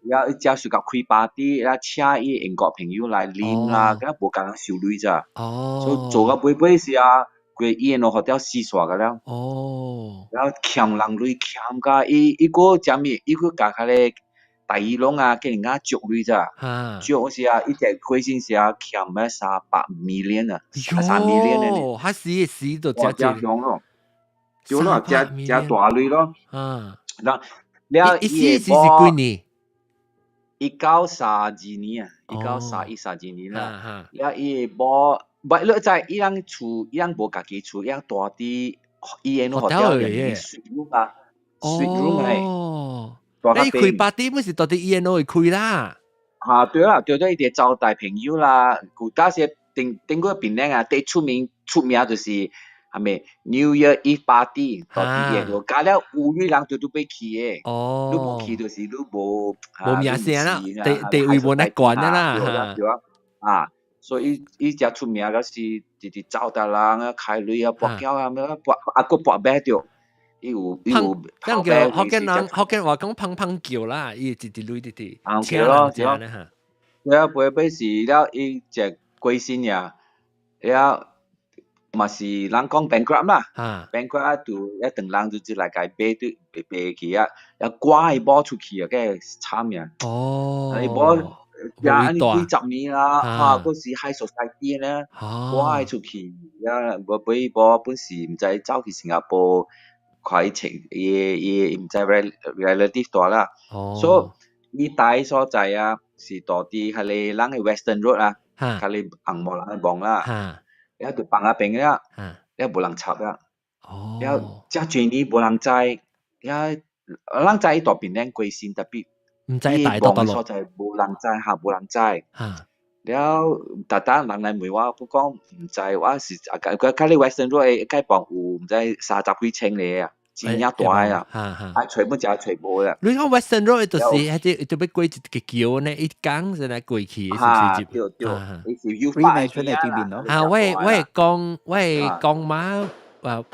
了伊只是甲开 party， 了请伊英国朋友来啉啦，咁无共收钱咋。所以做到尾时啊，规烟hotel 死煞个了。了欠人钱欠甲伊个只咩？伊个甲佢咧。第二龙啊，给人家捉你咋？捉是啊，一只贵姓是啊，欠咩300 million 啊，3 million 咧。他死就只强咯，就咯，只大类咯。了伊死是几年？1932年啊，1932年啦。了伊无，你知伊人厝，伊人无家己厝，伊人大啲伊个hotel嘅 suite room 啊 ，suite room 係。你开party咪是到底ENO 会开啦？对啦，对一啲招待朋友啦，古家些顶个槟榔啊，最出名就是系咪 New Year Eve Party 到啲嘢，加了5月人都俾去嘅。你冇去就是你冇名声啦，地位冇得管啦。所以伊只出名嗰是啲招待人啊，开女啊，博交啊，個博白掉。伊有，咁叫福建話講砰叫啦，伊一類啲，請人食咧嚇。了尾是了，伊只貴姓呀，了嘛是人講 bankrupt 啦，bankrupt 就一等人就嚟解買去啊，了掛伊波出去啊，嘅慘呀。伊波呀，你幾十年啦，嗰時 high society 咧，掛伊出去，呀，尾波本時唔知走去新加坡。快情也唔知 relative 大啦，所以伊大所在啊，是到啲係你人嘅 Western Road 啊，係你紅毛人嘅幫啦，然後就幫下邊啦，然後冇人插啦，然後只轉呢冇人知，然後人知到邊靚貴先特別，唔知大多所在冇人知嚇，冇人知，然後特登人嚟問我，不講唔知，我是佢你 Western Road 嘅幫有唔知30幾千嚟啊。真正大啊！全部就係全部啦。你講 Western Road 就是係就俾過一個橋呢，一江就嚟過去，是對，你是要快出嚟邊邊咯。我係講馬，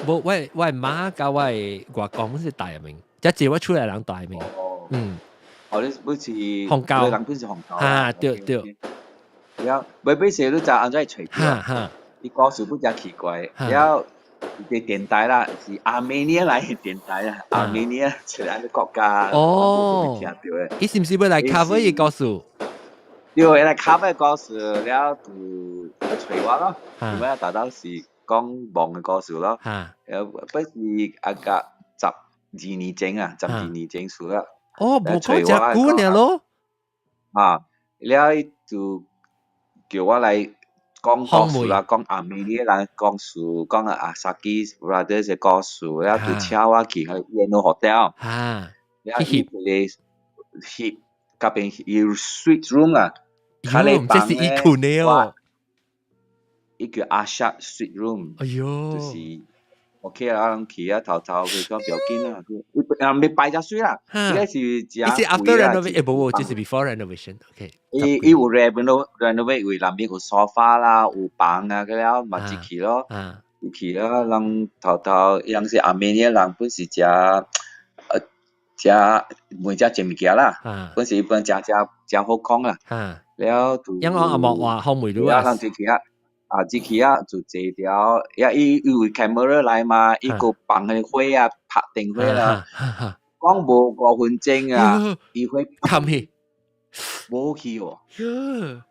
我係馬教我係外公是大名，一隻我出嚟人大名。你好似紅教，人本是紅教。對。然後每時都就按照隨便，啲歌詞都真奇怪，然後。啲電台啦，是亞美尼亞嚟嘅電台啦，亞美尼亞其他啲國家我冇聽到嘅。你是唔是要嚟 cover 嘅歌詞？對，嚟 cover 嘅歌詞，了就隨我咯。咁樣大多是講忙嘅歌詞咯。不是阿個12年前啊，12年前數啦。冇講隻古呢咯。了就叫我嚟。講歌詞啦，講亞美尼亞人講數，講Saki Brothers 嘅歌詞，然後就請我去ENO hotel，然後伊嚟翕嗰邊有 suite room 啊，佢哋房咧，伊叫阿沙 suite room，就是 OK 啦，人去啊，頭佢講表緊啦，未擺咗水啦，應該是只。係 after renovation，冇，就是 before renovation，OK。伊有 renovate 為南邊有 sofa 啦，有房啊，嗰啲咪自己咯，自己咯，人頭，人是亞美尼亞人，本是只每只物件啦，本是本只好講啦，了就。因為阿莫話後梅都啊。自己啊。自己啊，就坐條，伊有 camera 來嘛，伊個放喺火啊，拍電火啦，講無5分鐘啊，伊會冚去，冇去喎。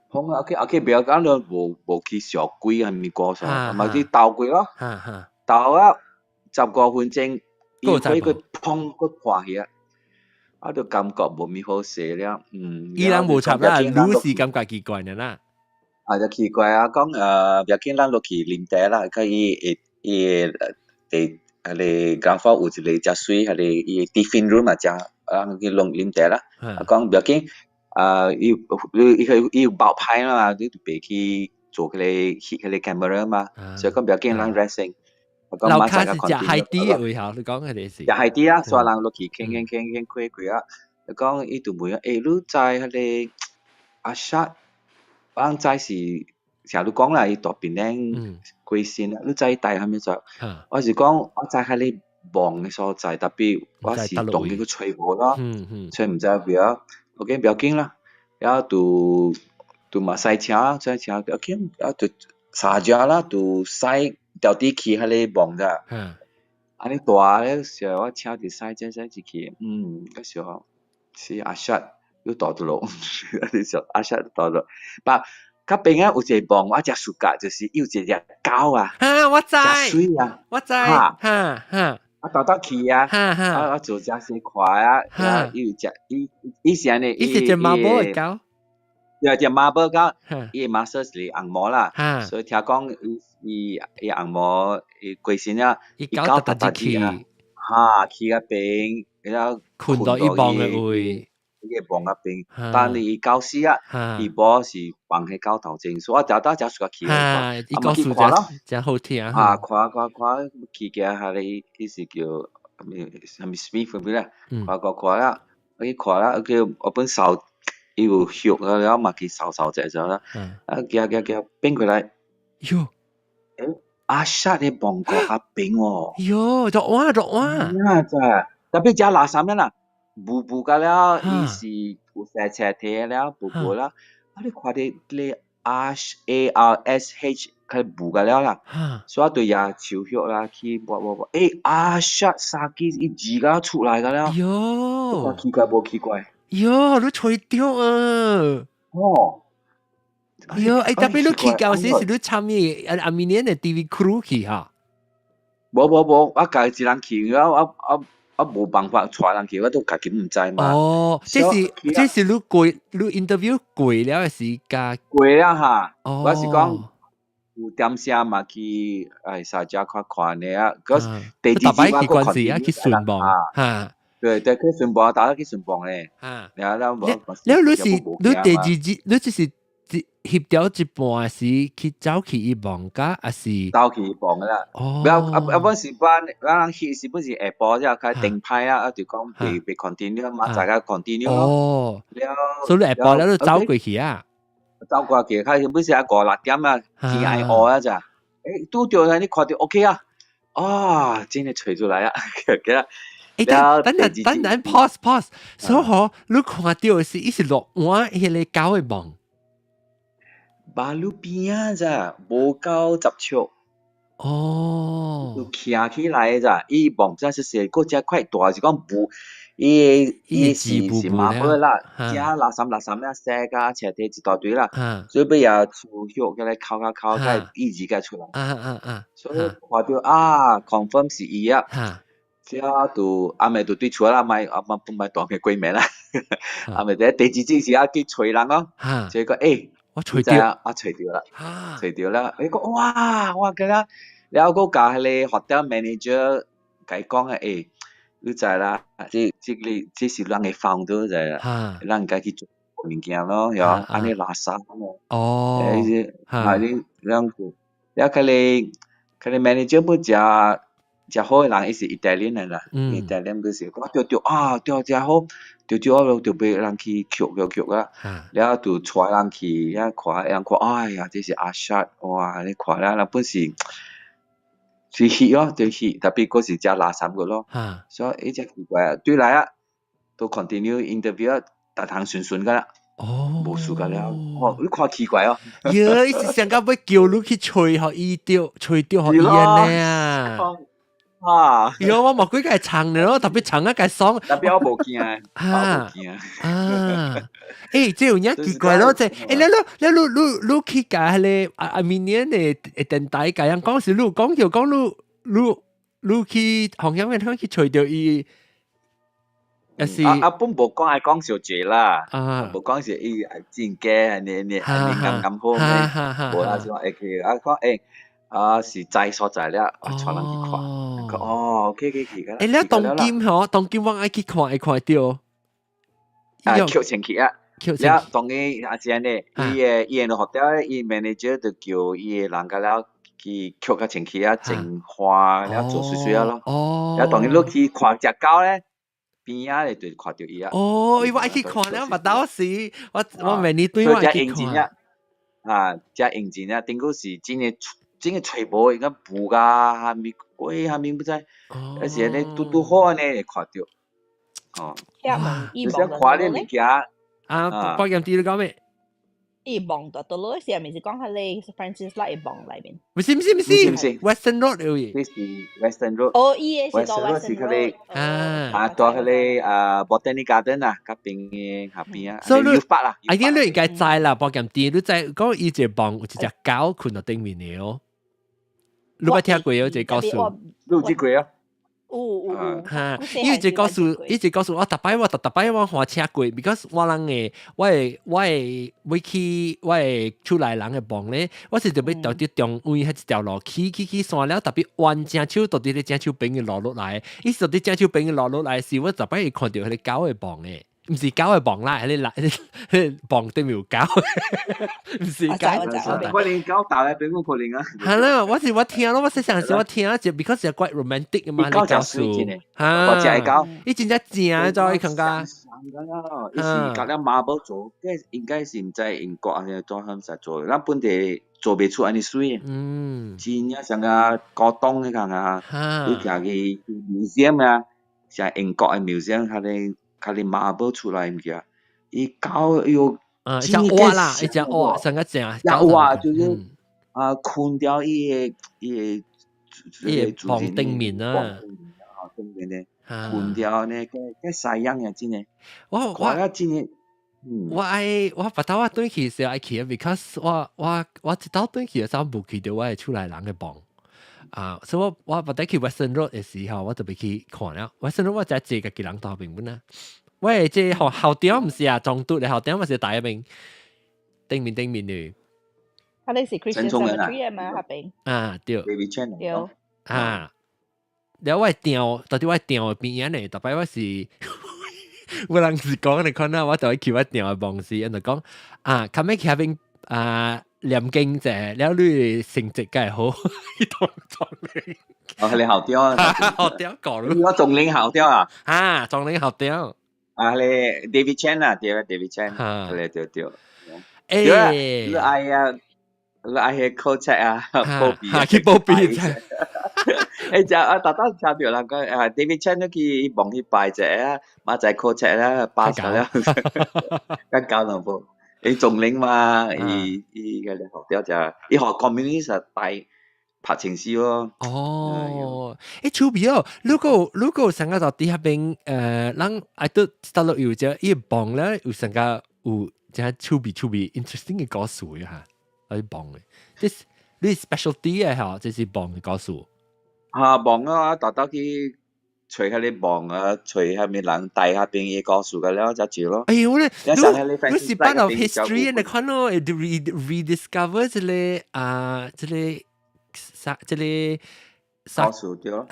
好啊 ，OK， 不要講到無去上貴係咪過上，咪啲倒貴咯，倒啊15分鐘，伊會佢砰佢破去啊，我就感覺冇咪好勢了，伊人無插啦，女士感覺奇怪嘅啦。就奇怪啊，講不要緊，咱落去啉茶啦，佢地你間房有一個只水，係你 tiffin room 啊，只去弄啉茶啦。講不要緊，要爆牌啦，你別去做佢哋 camera 嘛，所以講不要緊，咱 resting。樓卡是只海底嘅位嚇，你講係啲事。只海底啊，所以人落去傾開啊。你講伊度問你知係你阿 shot。我知是，成日都講啦，伊大邊領貴線啦，你知帶係咩做？我是講，我知係你忙嘅所在，特別我是動佢個吹波咯，所以唔知邊，OK 不要緊啦，然後都馬賽車，不要緊，然後都沙家啦，都賽掉啲氣係你忙噶，安尼大咧時候我車啲賽一去，嗰時候是阿 shot。要大到咯，你說阿 shot 大到，但嗰邊啊有一個夢，我只暑假就是有一隻狗啊，我知，水啊，我知，我倒倒去啊，我做只先快啊，有隻以前呢，伊是隻馬寶嘅狗，有隻馬寶狗，伊馬色是紅毛啦，所以聽講伊紅毛伊貴先啊，伊狗特特去啊，去嗰邊，然後困到伊幫嘅位。伊個幫嗰邊，但你教師啊，伊波是幫喺教頭前，所以我就只暑假去啊，伊告訴我真好聽啊，看去嘅係你，伊是叫係咪 Smith 嗰邊咧？看啦，佢我本手伊有血啊，然後嘛佢掃隻咗啦，叫邊佢嚟？喲，阿 shot 你幫過阿邊喎？喲，作哇，真係特別只垃圾啦。步噶了，伊是有斜梯了，步啦。你看你 RSH 佢步噶了啦，所以對呀潮血啦，去播，shot 殺機一字噶出來噶了。喲，奇怪。喲，你吹掉啊！喲，特別你去教時是你參與阿明年嘅 TV crew 去哈？冇，我家己一人去，我冇辦法帶人去，我都家己唔知嘛。這是你過你 interview 過了嘅時間。過了哈，我是講有點聲嘛去沙家看嘅啊，嗰第二次我關係啊去順邦嚇，對，去順邦，大家去順邦咧。然後你是你第二次，你就是協調一半是去走去伊望家，還是走去伊望啦？本時班，我去是本時下晡之後佢定派啦，就講被 continue 嘛，大家 continue 咯。所以你下晡了，你走過去啊？走過去，佢本時5、6點啊，天係餓啊咋？都掉啦，你看到 OK 啊？真係吹出來啊！等 pause， 所以你看到嘅是伊是落碗迄個狗嘅夢。馬路邊啊咋，無夠10尺。就徛起來咋，伊望真係嗰隻塊大，就講布，伊是馬寶啦，只垃圾咧，石架斜地一大堆啦，所以不要潮血嘅咧，靠，佢一字嘅出來。所以看到confirm 是伊啊。之後就阿妹就對出啦，咪當嘅閨蜜啦，阿妹第二次是阿去吹人咯，結果我吹掉啦，你講哇嘅啦，然後嗰家係 hotel manager 佢講嘅你知啦，這是讓你放到就係啦，讓佢去做物件咯，有安尼垃圾咯，你讓佢，然後佢哋 manager 不只好嘅人，伊是意大利人啦，意大利人嗰時講掉只好。就俾人去吸啦，然後就帶人去，人看，哎呀，這是阿 shot， 哇！你看啦，本時是血咯，對血，特別嗰時只垃圾嘅咯，所以呢隻奇怪啊，對嚟啊，都 continue interview 啊，大堂順噶啦，冇事噶啦，你看奇怪哦，咦，伊是想講要叫你去吹學伊掉，吹掉學伊啊！喲，我莫幾個長咯，特別長一個爽。特別我冇驚這有影奇怪咯，你去架咧明年嘅電台架人講是，你講你去航向面去吹掉伊也是本無講係講小姐啦，無講是伊真假，你啱好咩？無啦，就話講是在所在了，帶人去看。OK 去㗎啦。你當今嗬，當今我愛去看會看到。扣錢去啊！了，當佢阿姐呢，伊個學校，伊 manager 就叫伊個人家了去扣個錢去啊，淨花了做水水啊咯。了，當佢落去看隻狗咧。邊啊，你對看到伊啊？我愛去看了，唔到時我明年對我愛去看。只認真啊，頂個是真嘅吹波，應該布噶，下面貴下面不知，有時咧嘟好呢看到。有時看啲物件。保險啲你講咩？伊望到到咯，是咪是講下你 Francis 拉伊望裏面？唔是 Western Road 嚟。呢是 Western Road。哦，伊個是個 Western Road。到佢哋Botanic Garden 啊，嗰邊下邊啊。所以你發啦，I think 你應該知啦，保險啲你知講伊隻望有一隻狗困到頂面嘅哦。你有聽過有隻告訴？你有知過啊？因為告訴我，特擺我開車過 ，because 我人嘅我出來人嘅幫咧，我是特別到啲中位迄一條路起山了，特別彎正手到啲咧正手邊嘅落落來，伊到啲正手邊嘅落落來時，我特別會看到佢哋狗嘅幫嘅。唔是狗嘅幫啦，係你幫對面有狗，唔是狗。我連狗打嚟俾我可能啊。係啦，我聽咯，我細時我聽就 because 係 quite romantic 啊嘛，你狗告訴我只係狗，伊真正正再更加。伊是隔咗馬寶做，應該是唔知英國啊，做響實做，咱本地做未出安尼水。真正像個高檔嘅咁啊，你行去museum啊，像英國嘅 museum，佢哋馬寶出來唔嘅，伊狗有像蛙啦，一隻蛙，成個正。蛙就是困掉伊個房頂面啊，頂面咧，困掉呢，個晒樣啊真嘅。我真嘅，我不嬲我對佢時愛去 ，because 我直到對佢嘅時候冇去到我係出來人嘅幫。所以我不得去 Western Road 嘅時候，我就俾去看了。Western Road 我就借個幾人到邊本啦。喂，即係後點唔是啊？中途嘅後點咪是第一名，頂面嘅。佢哋是 Christian Cemetery 嘛？下邊對。對。แล้วว่าเดียวตอนที่ว่าเดียวเป็นยังไงต่อไปว่าสิเวลาสิ講你看啦，我就會叫一定嘅幫事，人就講咁樣下邊念經者，แล้ว你成績梗係好，呢度壯領。係你校雕啊？校雕講咯。我仲領校雕啊？壯領校雕。你 David Chan 啊？對 David Chan， 對。你愛去考察啊？報備。去報備啫。就特登插條啦，個David Chan 都去幫佢拜者啊，馬仔考察啦，巴咗啦，跟教堂部，你仲領嘛？伊個學雕就，伊學 communist 帶拍情詩咯。出邊哦，如果成個到底下邊人愛都大陸有隻伊幫咧，有成個有隻出邊 interesting 嘅故事啊，喺幫嘅，你 specialty 嘅嚇，即是幫嘅故事。忙啊！特登去隨下啲忙啊，隨下面人帶下邊嘢告訴嘅了就住咯。哎呦咧，你是 part of history 你看咯，rediscover 這個告訴咗。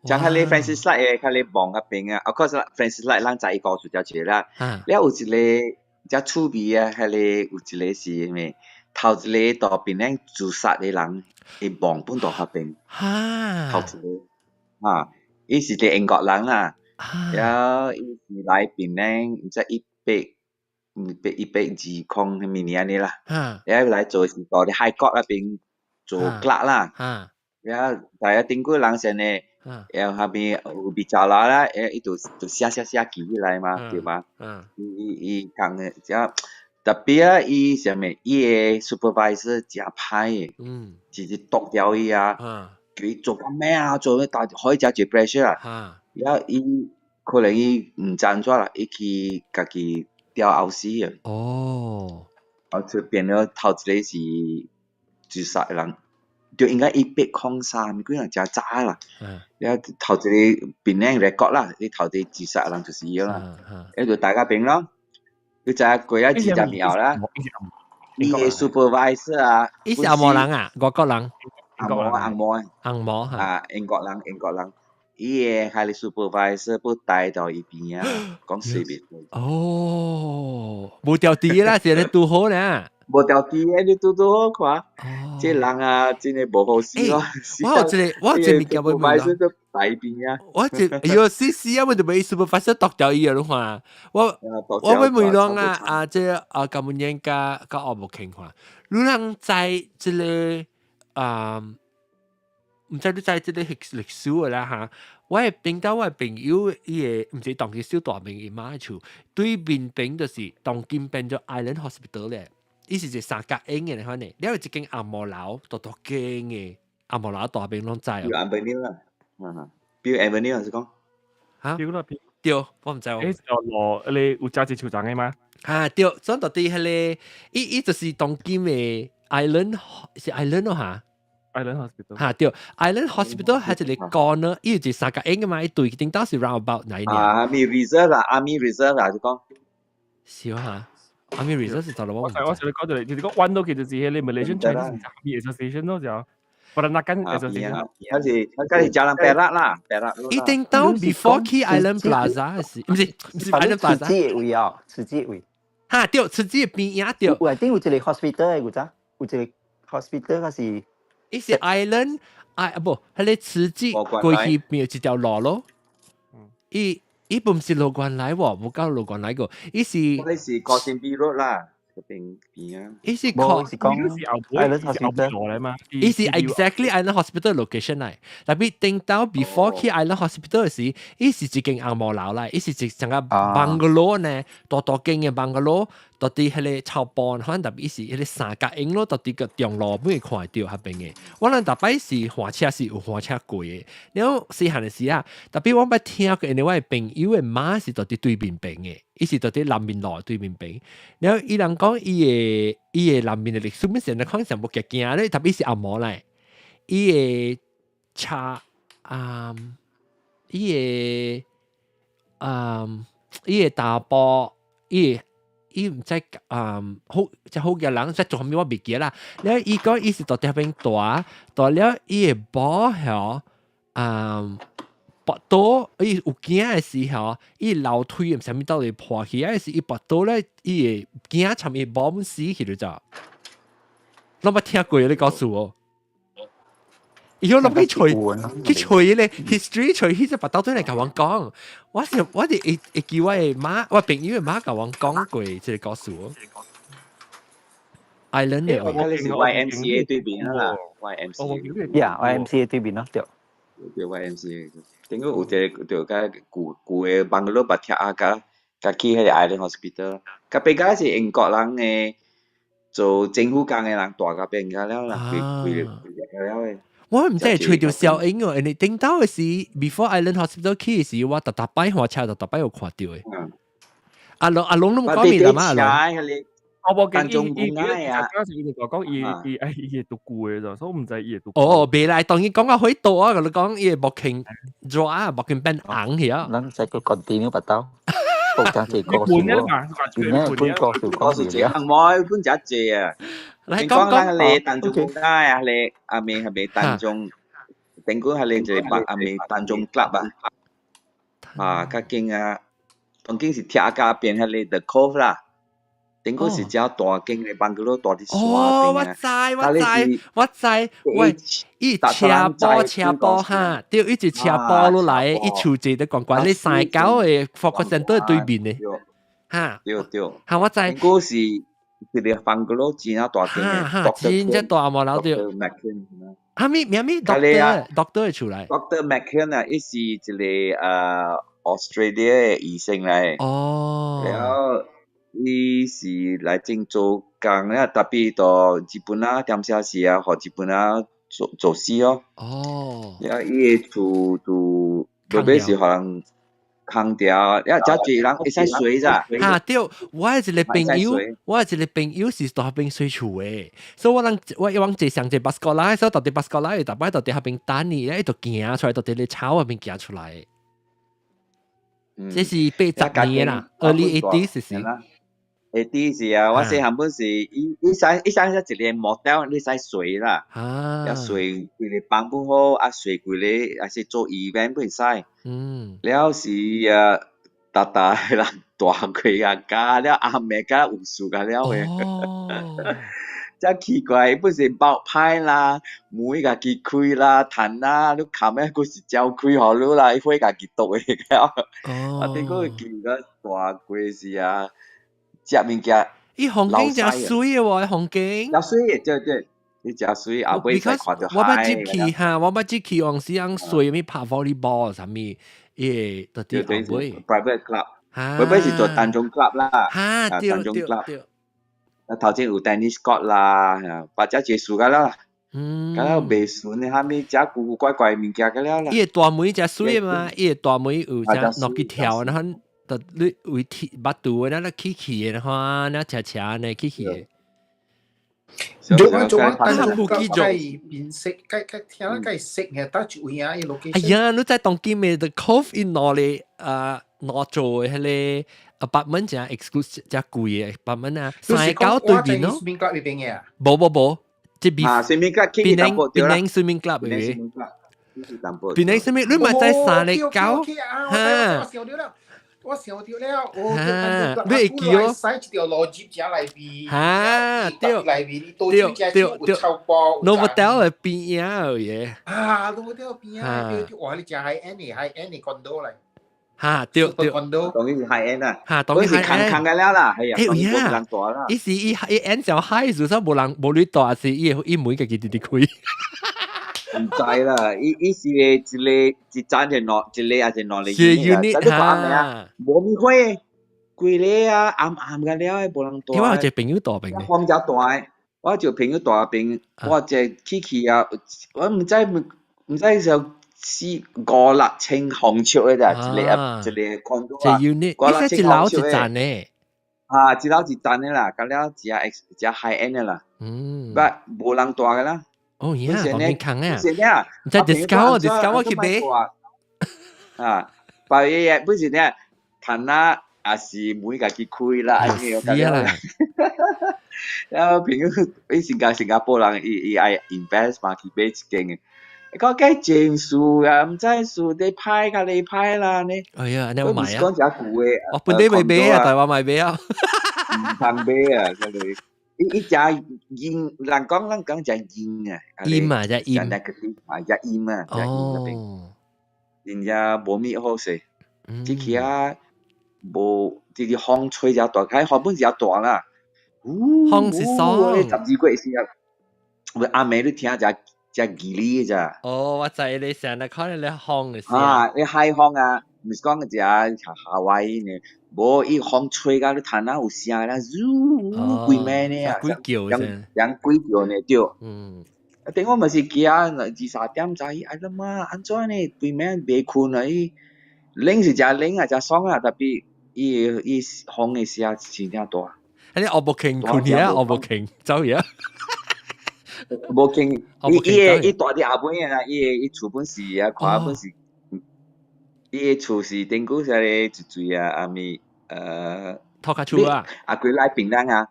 像下你 Francis Light 嘅，下你忙下邊啊，of course Francis Light 人在告訴就住啦。你有一個只趣味啊，下你有一個是咩？頭一個到邊咧自殺嘅人。伊幫本到下邊，頭一伊是啲英國人啦，然後伊是來邊咧，唔知120咁年呢啦，然後來做是到啲海角那邊做 clerk 啦，然後大家頂個人先咧，然後下邊有比較啦，伊就寫記起來嘛，對嘛？伊講嘅就。特別啊，伊上面伊個 supervisor 真歹嘅，直接剁掉伊啊！叫伊做緊咩啊？做咩大可以食住 pressure 啊？然後伊可能伊唔贊咗啦，伊去家己吊後死啊！就變咗頭一個是自殺人，就應該103幾人真渣啦。然後頭一個檳城 record 啦，你頭啲自殺人就是伊啦。一就大家平咯，佢就係過咗幾隻苗啦。伊個 supervisor 啊，伊是阿摩人啊，外國人。紅毛嚇。英國人。伊個係你 supervisor 不帶到伊邊啊，講隨便。哦，冇掉地啦，是你拄好呢。無條件嘅，你拄好看。即人啊，真係無好事咯。我有一個物件要問你都大邊啊！哎呦，死啊！我就俾 supervisor 讀掉伊咯看。我要問你啊，即咁樣人甲我無傾看。你人在即個唔知你在即個歷史嘅啦嚇。我係聽到我朋友伊個唔是當佢小大名伊媽厝，對面邊就是當今變咗 Island Hospital 咧。伊是一三角形嘅款呢，了有一間按摩樓，大間嘅按摩樓大邊攏知哦。Bill Avenue 啦，Bill Avenue 還是講？嚇？對，我唔知喎。誒就你有揸隻球場嘅嗎？對，所以到底係咧，伊就是當今嘅 Island 是 Island 咯嚇。Island Hospital 嚇對 ，Island Hospital 係一個corner，伊有一三角形嘅嘛，伊對頂到是 roundabout 嚟嘅。Army Reserve 啦，就講。少嚇。Army Reserve 是做乜？我上你講到嚟，就是講彎到其實是迄個 Malaysian Chinese Army Association 咯，就Peranakan Association。嗰是Jalan Perak 啦，Perak。伊頂到 before 去 Island Plaza 是，唔是 Island Plaza。慈濟位啊，慈濟位。嚇對，慈濟邊啊對。有一定有一個 hospital 嘅，有咋？有一個 hospital 嗰是。伊是 Island， 不，係你慈濟過去邊有一條路咯。伊唔是路關來喎，冇交路關來個，伊是。嗰啲是 Cotton Road 啦，嗰邊啊。伊是講 Island Hospital 嚟嘛？伊是 exactly Island Hospital location 嚟，但係頂到 before 去 Island Hospital 時，伊是一間按摩樓嚟，伊是一整個 bungalow 呢，大間嘅 bungalow，到底係個草坡，可能特別伊是迄個三角形咯，到底個中路尾看到下邊嘅。我哋特別是換車是有換車過嘅，然後細漢嘅時啊，特別我捌聽過，因為我嘅朋友嘅媽是到底對面邊嘅，伊是到底南面路對面邊，然後伊人講伊個南面嘅歷史，本身可能上冇嘅驚咧，特別是按摩嚟，伊個車伊個大波伊唔知好即好嘅人，即做咩我未記啦。然後伊講伊是到底邊大了伊個波嗬拔刀，伊有驚嘅時候，伊樓梯唔知咩到底破起，嗰時伊拔刀咧，伊個驚尋伊波唔死去咗咋。我冇聽過你告訴我。以後諗去吹咧 history 吹，佢就把刀對嚟同我講，我哋會叫我嘅媽，我朋友嘅媽同我講過，即係告訴我。Island 嘅，我哋是 YMCA 對面啦 ，YMCA 對面咯，對。對 YMCA，點解有隻對個舊嘅 bungalow 白鐵啊個去喺 Island Hospital，個邊個是英國人嘅做政府工嘅人，大個邊個了啦，佢了嘅。我唔知係吹條小影喎，你頂到嘅時 ，before Island Hospital 去嘅時，我特擺火車，特擺有看到嘅。阿龍都冇講咩啦嘛，阿龍。我冇見伊啊，嗰時伊就講伊讀古嘅咋，所以唔知伊讀。哦，未來當然講下可以到啊，佢講伊木傾 draw 木傾變硬嘅啊。咱再個 continue 不到。講這個事喎，嗰時只行冇搬只隻啊。你講你當中街啊，你阿妹係咪當中？頂估係你就係阿妹當中 club 啊，個經啊，當經是鐵架邊係你 The Cove 啦。頂估是只大經嘅辦公樓大啲耍邊我知，喂，伊車波哈，對，一直車波落來，一處字都講講，你三九嘅 focus center 對面嘅，哈，對，哈，我知。頂估是佢哋辦公樓真啊大經嘅，真只大冇樓對。哈咪 doctor 出來 ，Doctor McKen 啊，伊是一個Australia 嘅醫生嚟，然後。伊是來正做工咧，特別到日本啊，點寫事啊，和日本啊做事哦。然後伊個厝就特別是可能空调，了遮济人会使睡咋？哈对，我有一个朋友是住喺邊水厝嘅，所以我往坐上只巴士過來，所以到底巴士過來，大擺到底喺邊等你，咧就行出來，到底你草入邊行出來。這是80年啦，early 80s 是。80是啊，我細漢本時，伊使一個model，你使睡啦，要睡佢哋幫不好，啊睡佢哋，還是做 event 不使。了是啊，大人大佢啊，加了阿妹加有數噶了嘅。真奇怪，不是爆派啦，門家己開啦，彈啦，你冚咩嗰時照開好了啦，會家己讀嘅了。我哋嗰個見個大鬼是啊，食物件。伊風景真水嘅喎，風景。真水嘅，對，你真水，後尾才看到海。我捌去哈，我捌去往時樣水咪拍 volleyball 啥物，誒，到底後尾 private club，後尾是做單中 club 啦，單中 club。頭先有 tennis court 啦，或者結束噶啦，咁樣未順你下面只古古怪怪物件噶啦。伊個大妹只水嘛，伊個大妹有只落去跳，然後就你為鐵巴肚，然後起起，然後那斜斜呢起起。做單中 club 計面色，計聽計色嘅，但係位啊，伊落去。哎呀，你在當今嘅 The Cove in 攞嚟攞做嘅迄個。apartment 只 exclusive 只貴嘅 apartment 啊，3對面咯。swimming clup 裏邊嘅啊？冇，即係 swimming club 邊 swimming club 嘅。邊 swimming 你咪在3哈。我想到了，你會記哦？使一條邏輯只嚟邊，對，Novotel 嘅邊啊嘢。Novotel 邊啊，哇！你只係 any condo 嚟。對，當然是 high end 啦，當然 high end，坑嘅了啦，係啊，當然冇人大啦。伊是伊 end 上 high 時候冇你大，是伊每個佢哋開。唔知啦，伊是一盞就攞，一個還是攞嚟unit 嚇，冇咪開，貴咧啊，暗嘅了，冇人大。因為我隻朋友大病嘅，我唔只大，我隻朋友大病，我隻Kiki啊，我唔知就是5-6千紅尺嘅咋，一個condo啊，5-6千紅尺嘅。一樓一層嘅啦，咁了只 high end 嘅啦，冇人大嘅啦。哦呀，當然坑啊！唔使 discount 我去買。白嘢本身咧，彈啦，也是每家己開啦，係啦。有朋友新加坡人，伊愛 invest 嘛，去買一間嘅。講計正數啊，唔知數你派㗎你派啦呢？哎呀，你有買啊？講只貴嘅，我本地未買啊，台灣未買啊。唔通買啊，嗰類。伊只煙，人講只煙啊，煙啊，只煙，只煙啊，只煙嗰邊，人家冇咩好食，即係啊，冇啲風吹只大，喺韓本只大啦，風是爽，12個時候，阿妹都聽只吉利咋？哦，我知你成日看你風嘅時啊，你海風啊，唔是講只夏威呢？無伊風吹甲你彈啊有聲啦，幾咩呢啊？鬼叫啫，人鬼叫呢對。等我咪是驚2-3點早，哎呀媽，安怎呢？幾咩未困啊？伊冷是真冷啊，真爽啊，特別伊風嘅聲真正大。你我冇傾困嘢，我冇傾走嘢。冇傾，伊大啲後本嘅啦，伊厝本是啊，看本是。伊個厝是頂古時咧一水啊，阿咪托卡厝啊，佢來檳城啊，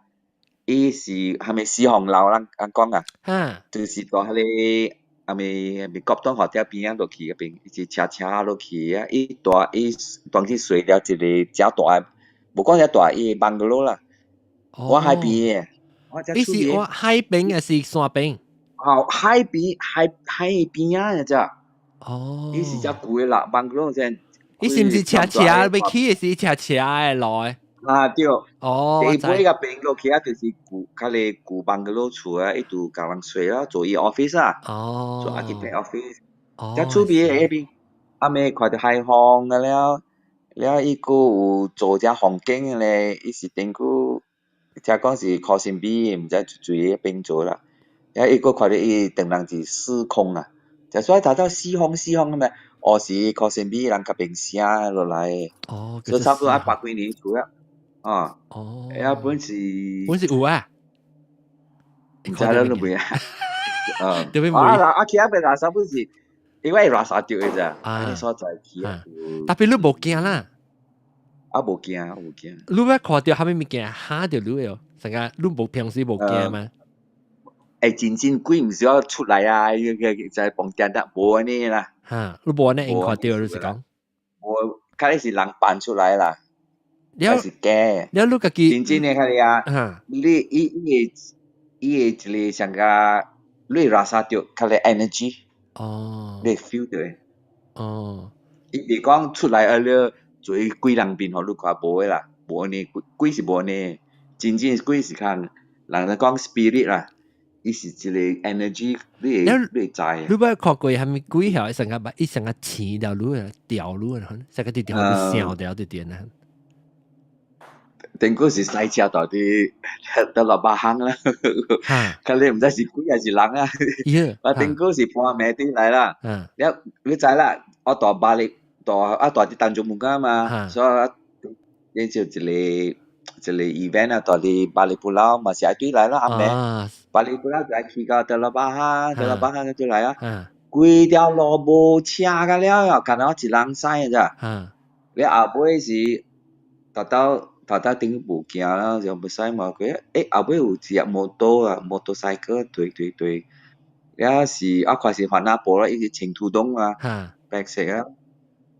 伊是係咪四號樓人講啊？就是到迄個阿咪國東學校邊啊落去嗰邊，一車落去啊，伊當時睡了一個正大，無講只大，伊個bungalow啦，我海邊嘅，伊是我海邊還是山邊？海邊啊，只。哦，伊是只貴啦，bungalow先。伊是毋是斜要起是斜嘅來？對。哦，第一個邊落去啊，就是舊bungalow厝啊，伊度教人睡啦，做伊 office 啊。哦。做 architect office。只厝邊嗰邊，阿妹看到海風嘅了，伊個有做只風景嘅咧，伊是頂個，只講是靠線邊，唔知做迄邊做啦。伊個看到伊當人是4空啊。就所以睇到4方咁啊，我是靠身邊人甲平聲落來，所以差不多100幾年出啊，啊，本是有啊，唔知啦，都未啊，啊，其他邊拉薩本是，因為拉薩掉嘅咋，你所在去啊，但係你冇驚啦，冇驚，你要看到後面物件嚇到你喎，成個你冇平時冇驚嘛？真鬼唔少出來啊！就係房間得冇呢啦。嚇，你冇呢應看到你是講？我睇你是人扮出來啦，還是假？你你自己真嘅睇你啊！你一個像個你拉薩掉，睇你 energy，你 feel 到。你講出來啊！你做鬼人變，你看冇嘅啦，冇呢鬼是冇呢，真鬼是看人哋講 spirit 啦。伊是一個 energy， 你會知。你捌看過係咪鬼嚇？成個成個錢掉路啊，掉路啊，成個掉掉掉掉掉啊！定嗰時細車到啲到落巴坑啦，佢你唔知是鬼還是人啊？我定嗰時半夜啲嚟啦，你知啦，我大巴力大啲當做門家嘛，所以你就一個 event 啊，到啲巴黎布勞嘛，是一堆嚟啦，啱咩？巴黎布勞就係去到德拉巴哈嗰度嚟啊，規條路無車㗎了，看到一人駛嘅咋，你後尾是頭頭頂無行啦，就唔使嘛佢，後尾有隻摩托啊，摩托賽車對，也是我看是環亞波啦，一個青土洞啊，白色啊，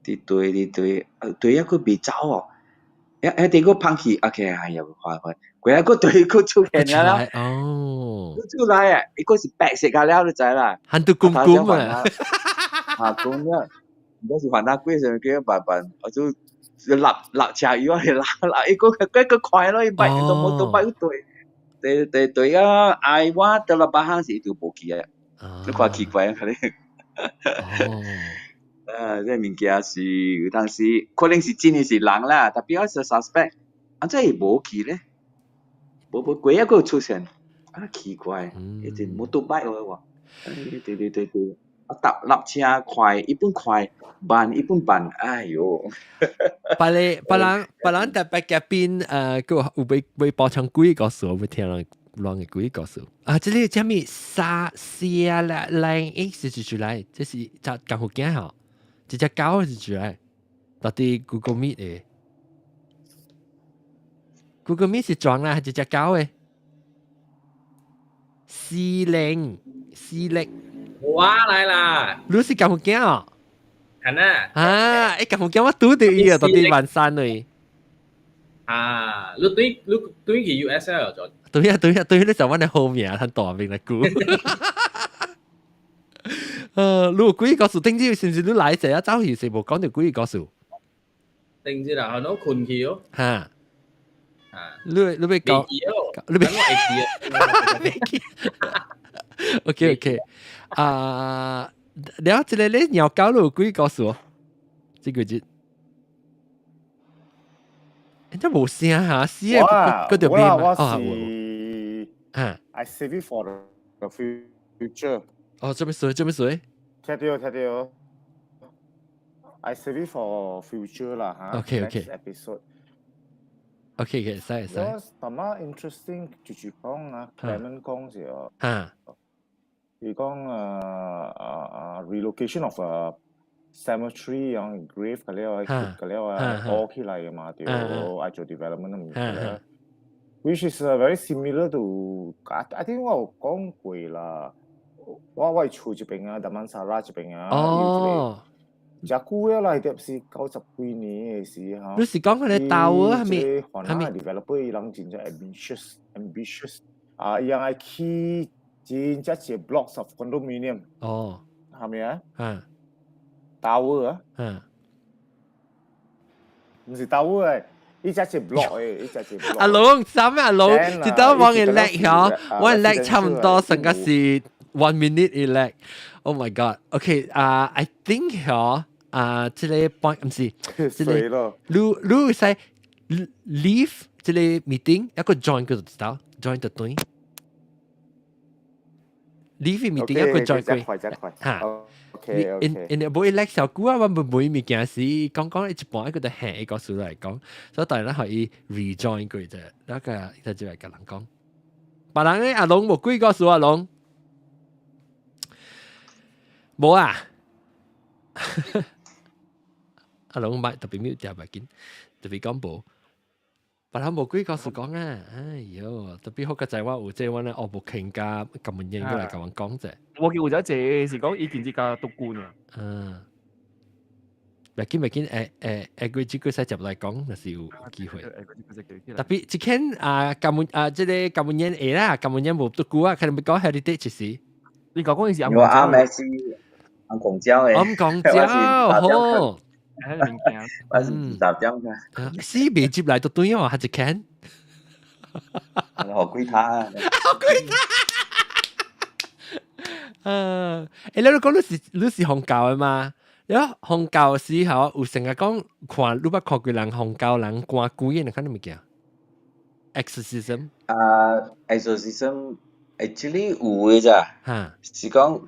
啲對，一個別走哦。一定個噴氣 ，OK， 係又快，佢一個對佢出現啦，出來啊，一個是白色嘅了，你知啦，很多公公啊，公啊，唔係是環亞龜上幾辦，我就立車魚啊，立一個快咯，一擺都冇到擺對啊，愛話得啦，把下是條無記啊，你看奇怪啊，即係物件是有當時可能是真係是人啦，特別我是 suspect，真係無去咧，冇鬼一個出現，奇怪，一直冇到擺喎，對，我搭立車快，一般快，慢一般慢，哎喲，別人特別嘅邊個有被包場鬼告訴我，會聽人亂嘅鬼告訴啊，這裡叫咩沙sea啦，line X 出來，這是就咁好驚嚇。一隻狗是出來，到底 Google Meet 嘅 Google Meet 是裝啦，係一隻狗嘅。司令，哇來啦！你是咁好驚哦？係啊！咁好驚我拄到伊啊，到底萬山嚟。你對佢 USL 咗？對，你就揾你後面很大名嚟估。你有鬼告訴頂知是唔是你來者啊？走去是無講到鬼告訴。頂知啦，可能困去哦。嚇！你被講，你被OK，了這個咧鳥狗你有鬼告訴我，這個字。真冇聲嚇，死啊！嗰條邊我是I save it for the future。做咩水？聽到。I save it for future 啦嚇。OK。Next episode。OK，使。但係 interesting 住講啊 ，Clement 講時候。佢講relocation of a cemetery 樣 grave 嗰啲多起來嘅嘛，對，愛做 development 嘅嘢。Which is very similar to I think 我有講過啦。我厝這邊啊，達曼沙拉這邊啊，只久了啦，特別是90幾年嘅時候。你是講佢哋鬥啊？係咪 ？developer 伊人真係 ambitious 啊，伊樣起真正係 blocks of condominium。係咪啊？tower 啊？唔是 tower 誒，伊只係 block 誒，伊只係 block。阿龍，啥咩？阿龍，直到望嘅叻嗬，我嘅叻差唔多成個是。1 minute elect. Oh my god. Okay, I think 這個 point 唔是，這個你使 leave 這個 meeting 一個 join 佢就知道 join 就對。，leave meeting 一個再過嚇。因冇叻小姑啊，我冇物件是講一半一個就行一個數嚟講，所以當然可以 rejoin 佢啫。那個就只係個人講，別人咧阿龍冇幾個數阿龍，冇啊。阿龍買特別秒就咪見，特別講冇。別人冇幾個數講啊，哎呦，特別好個就係話有即係話咧，我冇傾家咁樣嘢過嚟咁樣講啫。我叫有咗謝是講以前之家督官啊。咪見佢幾句使入嚟講，就是有機會。特別之前即係咁樣嘢啦，咁樣嘢冇督官啊，佢哋咪講 heritage 時。你講嗰陣時我啱咪是啱講蕉嘅。啱講蕉，好。我是雜種㗎。是未接嚟到對哦，還是看？學歸他。學歸他。你講你是紅教嘅嘛？你紅教時候有成日講看，你捌看過人紅教人關鬼嘅，你看你咪叫 exorcism。exorcism actually 有嘅咋，是講。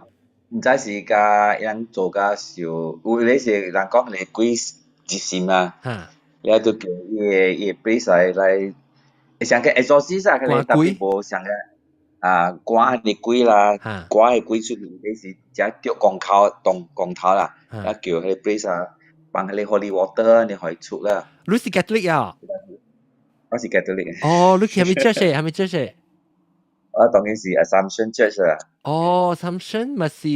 唔知是甲人做甲少，有咧是人講你鬼接線嘛，你就叫伊比賽來，像個 exorcist 啊，佢哋特別無像個趕啲鬼啦，趕啲鬼出嚟，你是只掉光頭啦，啊叫佢哋比賽幫佢哋 holy water 你可以出啦。你是 Catholic 啊？我是 Catholic。哦，你係咪 church？係咪 church？我當然是 Assumption Church 啦。哦 ，Assumption 咪是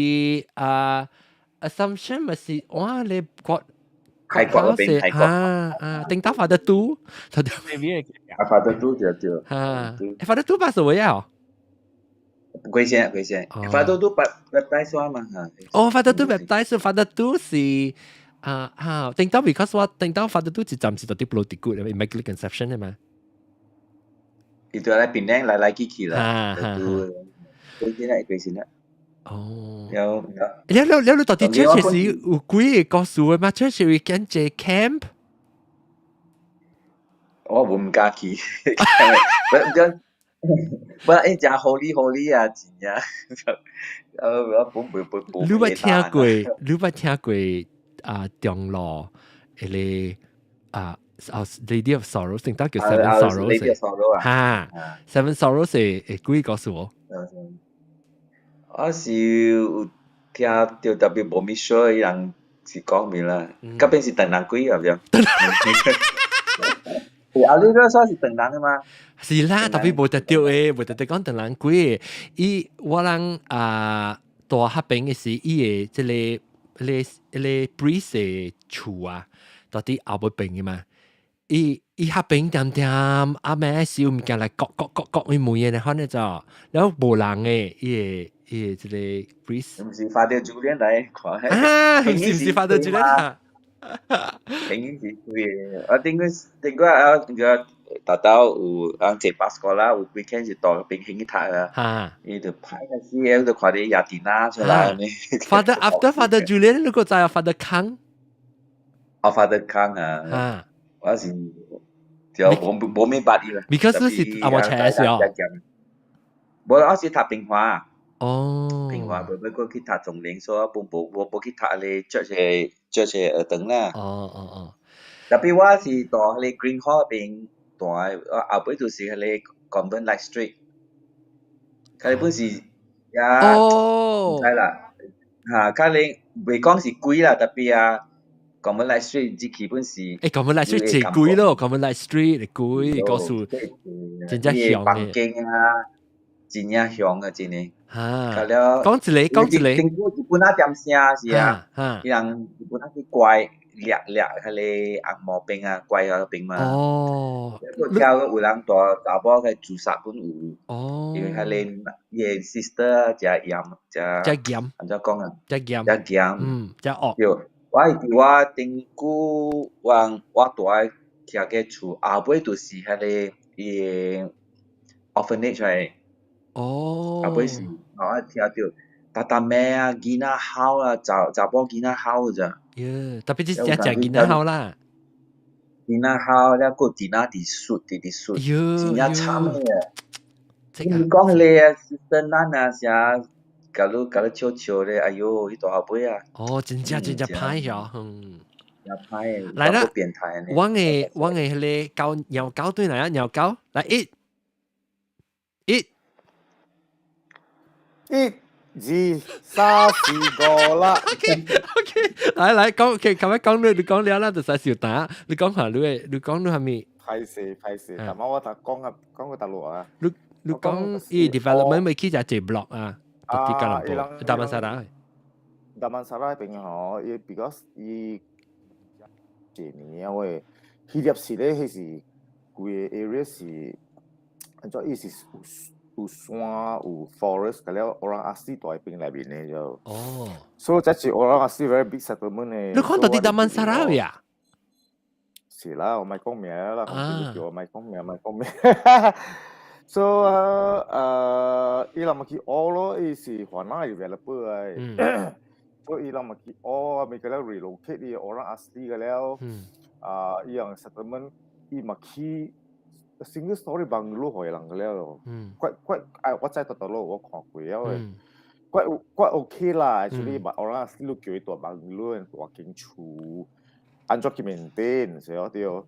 Assumption 咪是哇，你國泰國嗰邊泰國定到 Father Tu， Father Tu 就Father Tu 八十位啊？貴先，Father Tu baptize 嘛嚇。哦 ，Father Tu baptize，Father Tu 是定到 because 我定到 Father Tu 是暫時到啲 bloody good，Immaculate Conception 係嘛？itu ada Penang lai kiki lah. Itu kau sini. Oh. Ya. Lalu tadi church是有幾個數嘛？church 會跟住 camp。我唔敢去。不，一隻 holy 啊，真呀。我本。你捌聽過長老嗰個Lady of Sorrows， 定得叫 Seven Sorrows。Lady of Sorrows 啊。Seven Sorrows 係幾個數？我是有聽到特別冇咪 sure 人是講咩啦，嗰邊是鄧蘭龜咁樣。啊，你嗰說是鄧蘭嘅嘛？是啦，特別冇得掉誒，冇得講鄧蘭龜。伊我人大黑餅嘅時，伊嘅即係priest 嘅厝啊，到底後尾餅嘅嘛。伊黑餅點阿妹少唔見嚟各伊每嘢嚟看咧就，然後無人嘅伊即係 priest。唔是發到主聯嚟看。唔是發到主聯啊？平時會，我點解大到有人坐巴士過啦，有 weekend 就到平興去睇啦。伊就拍個 CL 就看啲亞典娜出來呢。Father Julian 如果就係 Father Kang。Father Kang 啊。我是就冇明白伊啦。Because 你是阿我車時候。冇，我是讀平華。哦。平華不過去讀總領所，冇去讀你著學等啦。哦。特別我是到你 Green Hall 邊讀，後尾就是你 Convent Light Street。佢本是呀，唔知啦。嚇，佢你未講是貴啦，特別啊。Convent Light Street 只基本是Convent Light Street 最貴咯 ，Convent Light Street 貴，個數真正香嘅。北京啊，真正香啊，真嘅。講一個。政府日本啊點聲是啊，伊人日本啊去怪掠迄個紅毛兵啊，怪嗰兵嘛。哦。個叫有人大查某去自殺本有。哦。因為迄個伊 sister 只鹽，安怎講啊？只鹽，只惡。我頂久我住喺徛個厝，後尾就是迄個伊 orphanage 嚟。哦。後尾是我聽到大妹啊，囡仔好啊，查某囡仔好咋。特別是只囡仔好啦。囡仔好，了個囡仔佇суд，真正慘嘅。你講迄個 sister 咱啊，假如笑笑咧，哎哟，迄大下尾啊，真正歹呀，真歹，来啦，变态呢。我迄个狗鸟狗对来啊，鸟狗来一。1、2、3、4、5啦。OK， 來講，咁樣講你講了啦，就使小打。你講下你講係咪？歹勢，但係我講個大陸啊。你講伊 development 未起就係 block 啊，特啲吉隆坡、大曼沙拉。大曼沙拉邊吼，伊 because 伊幾年啊喂，佢入時咧，佢是規個 area 是，按照伊是有山有 forest， 咁了orang asli 大邊內面咧就。所以這是 orang asli very big settlement 咧。你講到啲大曼沙拉呀？是啦，我咪講名啦，叫我咪講名。So 伊拉咪去學咯，伊是華南 developer 啊。所以伊拉咪去學，咪個了 relocate 啲 orang asli 個了。伊樣 settlement 伊咪去 single story bungalow 可以人個了。我真係到我看過啊，怪 OK 啦。actually 把 orang asli 都叫伊大 bungalow 大間厝。按照佢 maintain 係哦對哦，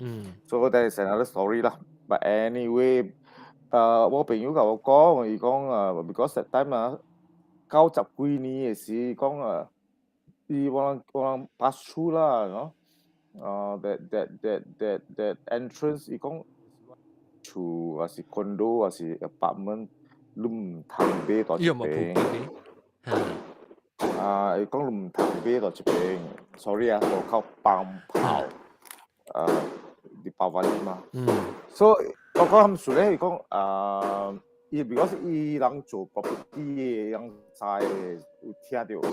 所以that is another story 啦。But anyway，我朋友同我講，伊講because that time 90幾年嘅時講伊我pass through 啦，that entrance 伊講厝還是 condo 還是 apartment， 你唔通買到一邊。伊講你唔通買到一邊 ，sorry 啊，我靠幫炮，啲爆發力嘛。所以我講他們說咧，伊講伊 because 伊人做 property 嘅，人知有聽到人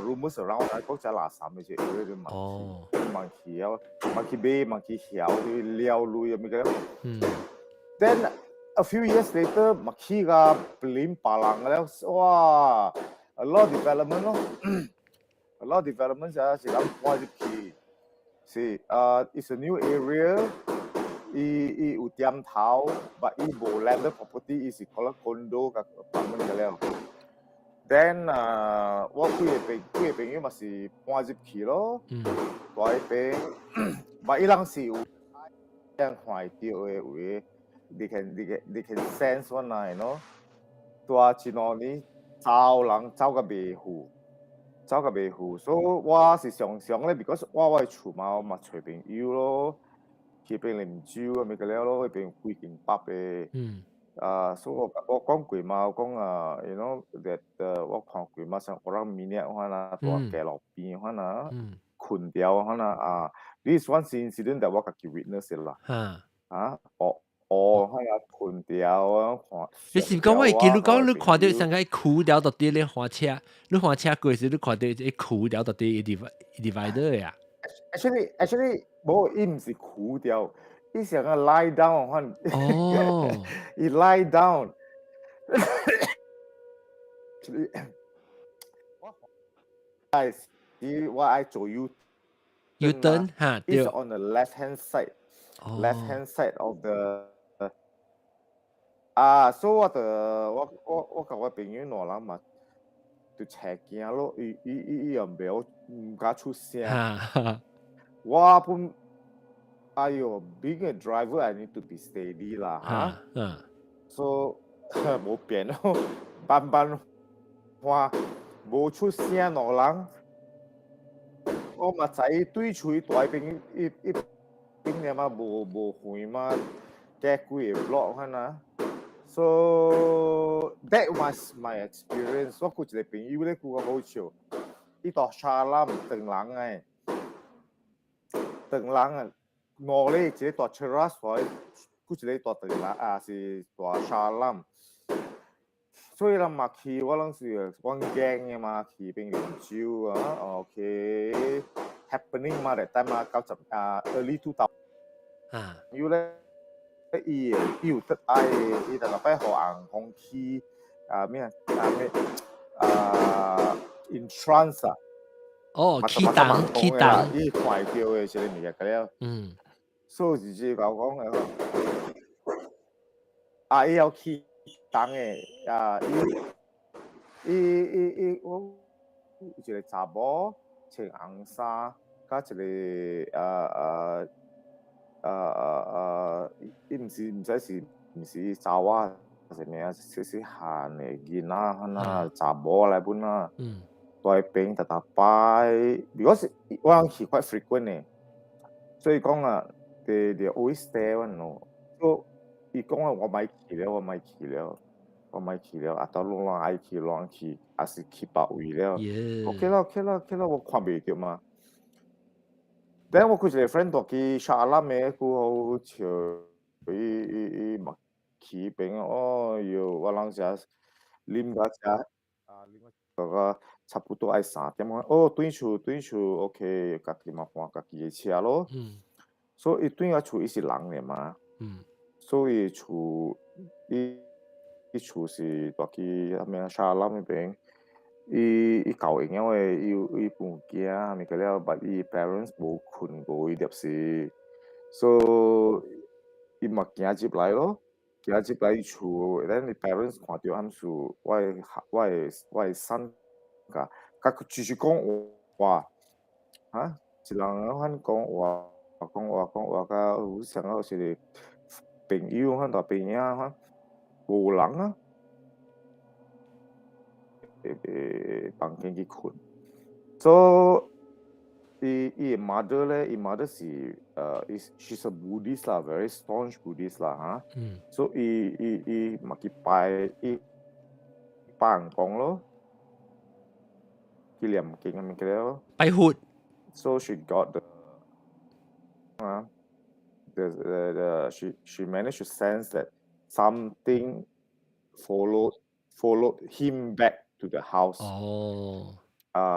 rumors around， 講只垃圾嘅嘢，有啲問去買，問去曉去撩類咁嘅。Then a few years later， 問去個 blame 別人咧，哇！ A lot of development 咯，a lot of development 是咁搬入去，是it's a new area， 伊有點頭，但伊無 landed property， 伊是可能 condo 個 apartment 個了。Then 我幾個朋友咪是搬入去咯，大邊，但伊人是有點壞掉嘅位 ，they can sense one night 咯，大一兩年。找人找個袂赴，所以我是常咧 ，because 我嘅厝嘛，我嘛找朋友咯，去邊啉酒啊，咪個了咯，去邊幾間捌嘅，所以我講過嘛，我講you know that 我看過嘛，像我人面我啦，大街路邊我啦，困掉我啦，this one incident that 我家己 witness 啦，係啊，困掉啊！你是講我記你講你看到上個枯掉到啲咧花車，你花車過時你看到一枯掉到啲 divider 呀 ？Actually，冇，伊唔是枯掉，伊成個 lie down 看。哦。伊 lie down。我愛做 U-turn 嚇，對。It's on the left hand side of the。所以我甲我朋友兩人嘛，就斜驚咯，伊又唔敢出聲。我本哎呦 ，being a driver I need to be steady 啦，so 冇變咯，慢話冇出聲兩人，我嘛知對厝大邊一邊嘛無遠嘛，加幾個 block 看啊。So that was my experience. 我有一個朋友咧，佢個好笑，伊到沙灘長人我咧一個大 terrace 位，佢一個大長人是大沙灘，所以人嘛去，我諗是我 gang 嘅嘛，去邊飲酒OK happening 嘛，that time 90early 2000有咧。伊有得愛，伊就擺互人空氣咩entrance 起檔，伊壞掉嘅是物件個了。所以直接講伊要起檔嘅，我一个查某穿红衫，甲一个伊毋知是毋是查某是咩啊？细细汉的囡仔，迄那查某来本啊，在边逐摆，because 我人去 quite frequent 的，所以讲啊，they always stay one no， so 伊讲啊，我咪去了，啊，到路人爱去，还是去别位了。OK 啦，我看袂着嘛。等我佢一个 friend 度去沙拉咩，佢好笑，伊嘛去边哦哟，我人食啉甲食个差不多爱3点啊。哦，转厝 ，OK， 家己嘛换家己的车咯。所以伊转啊厝伊是人尔嘛。所以厝伊厝是大去咩啊沙拉那边。伊教会了诶，伊搬囝，咪个了，把伊 parents 无困过伊粒是，所以伊嘛行入来咯，行入来伊厝，咱伊 parents 看到暗时，我诶son甲继续讲话，啊，一人反讲话，甲有想到是个朋友大朋友无人啊。房间去困，所以伊mother 咧，伊 mother 是she's a Buddhist 啦 ，very staunch Buddhist 啦嚇。所以伊嘛去拜人講咯，去念經咁嘅咯。拜佛。So she got she managed to sense that something followed him back.To the house.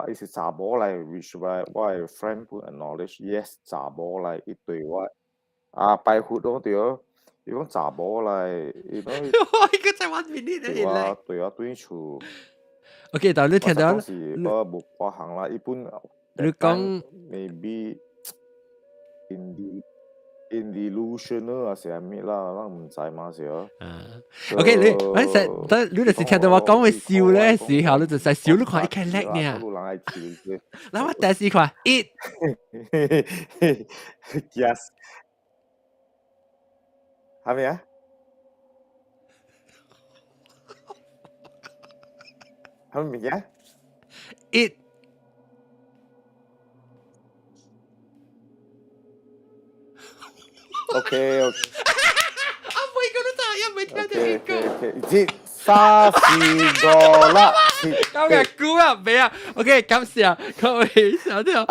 It's a 查某嚟 which 我嘅 friend 本 acknowledge yes 查某嚟，伊對我拜佛咯對，伊講查某嚟，伊講我個在1 minute 對我對厝。OK， 但你聽到我是我冇跨行啦，一般你講 maybe delusional 啊，是係咩啦？我唔知嘛是哦。OK， 你就是聽到我講會笑咧時候，你就使笑，你看一開叻呢。嗱，我第時看 it。Yes。係咪啊？係咪嘢 ？It。OK。我唔會講得大，因為聽到呢個。接沙士過啦。今日估啊，未啊 ？OK， 感謝各位小朋友。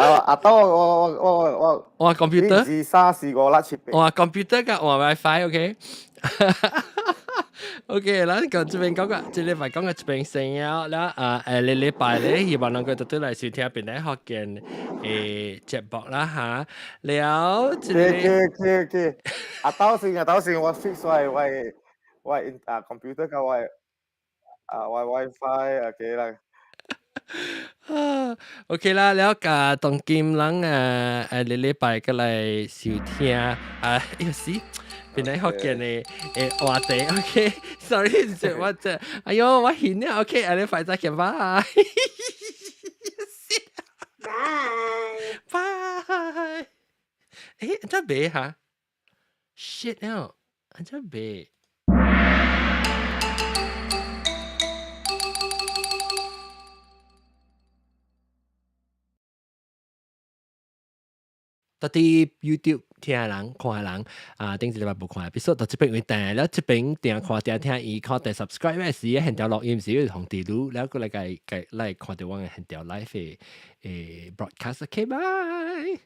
我 computer。接沙士過啦，設備。我 computer 㗎，我 WiFi，OK。OK， 咱講這邊講個，這禮拜講個這邊生日啦，禮拜咧，希望能夠到來收聽邊啲學見節目啦嚇。了，嘅，到時我 fix 我 computer 嘅我 WiFi OK 啦。OK 啦，แล้วก็當今人禮拜個來收聽有時。邊啲學見嘅話題 ，OK，sorry， 我這，哎呦，我顯啦 ，OK， 你快再見，拜，拜，誒，安怎袂哈 ？shit 了，安怎袂？到底 YouTube 聽人看人頂一禮拜無看 episode， 到這邊會訂，แล้ว這邊訂看訂聽伊靠訂 subscribe 嘅時，現條錄音時要同地路，แล้ว個來看到我嘅現條 live 嘅broadcast，OK，bye。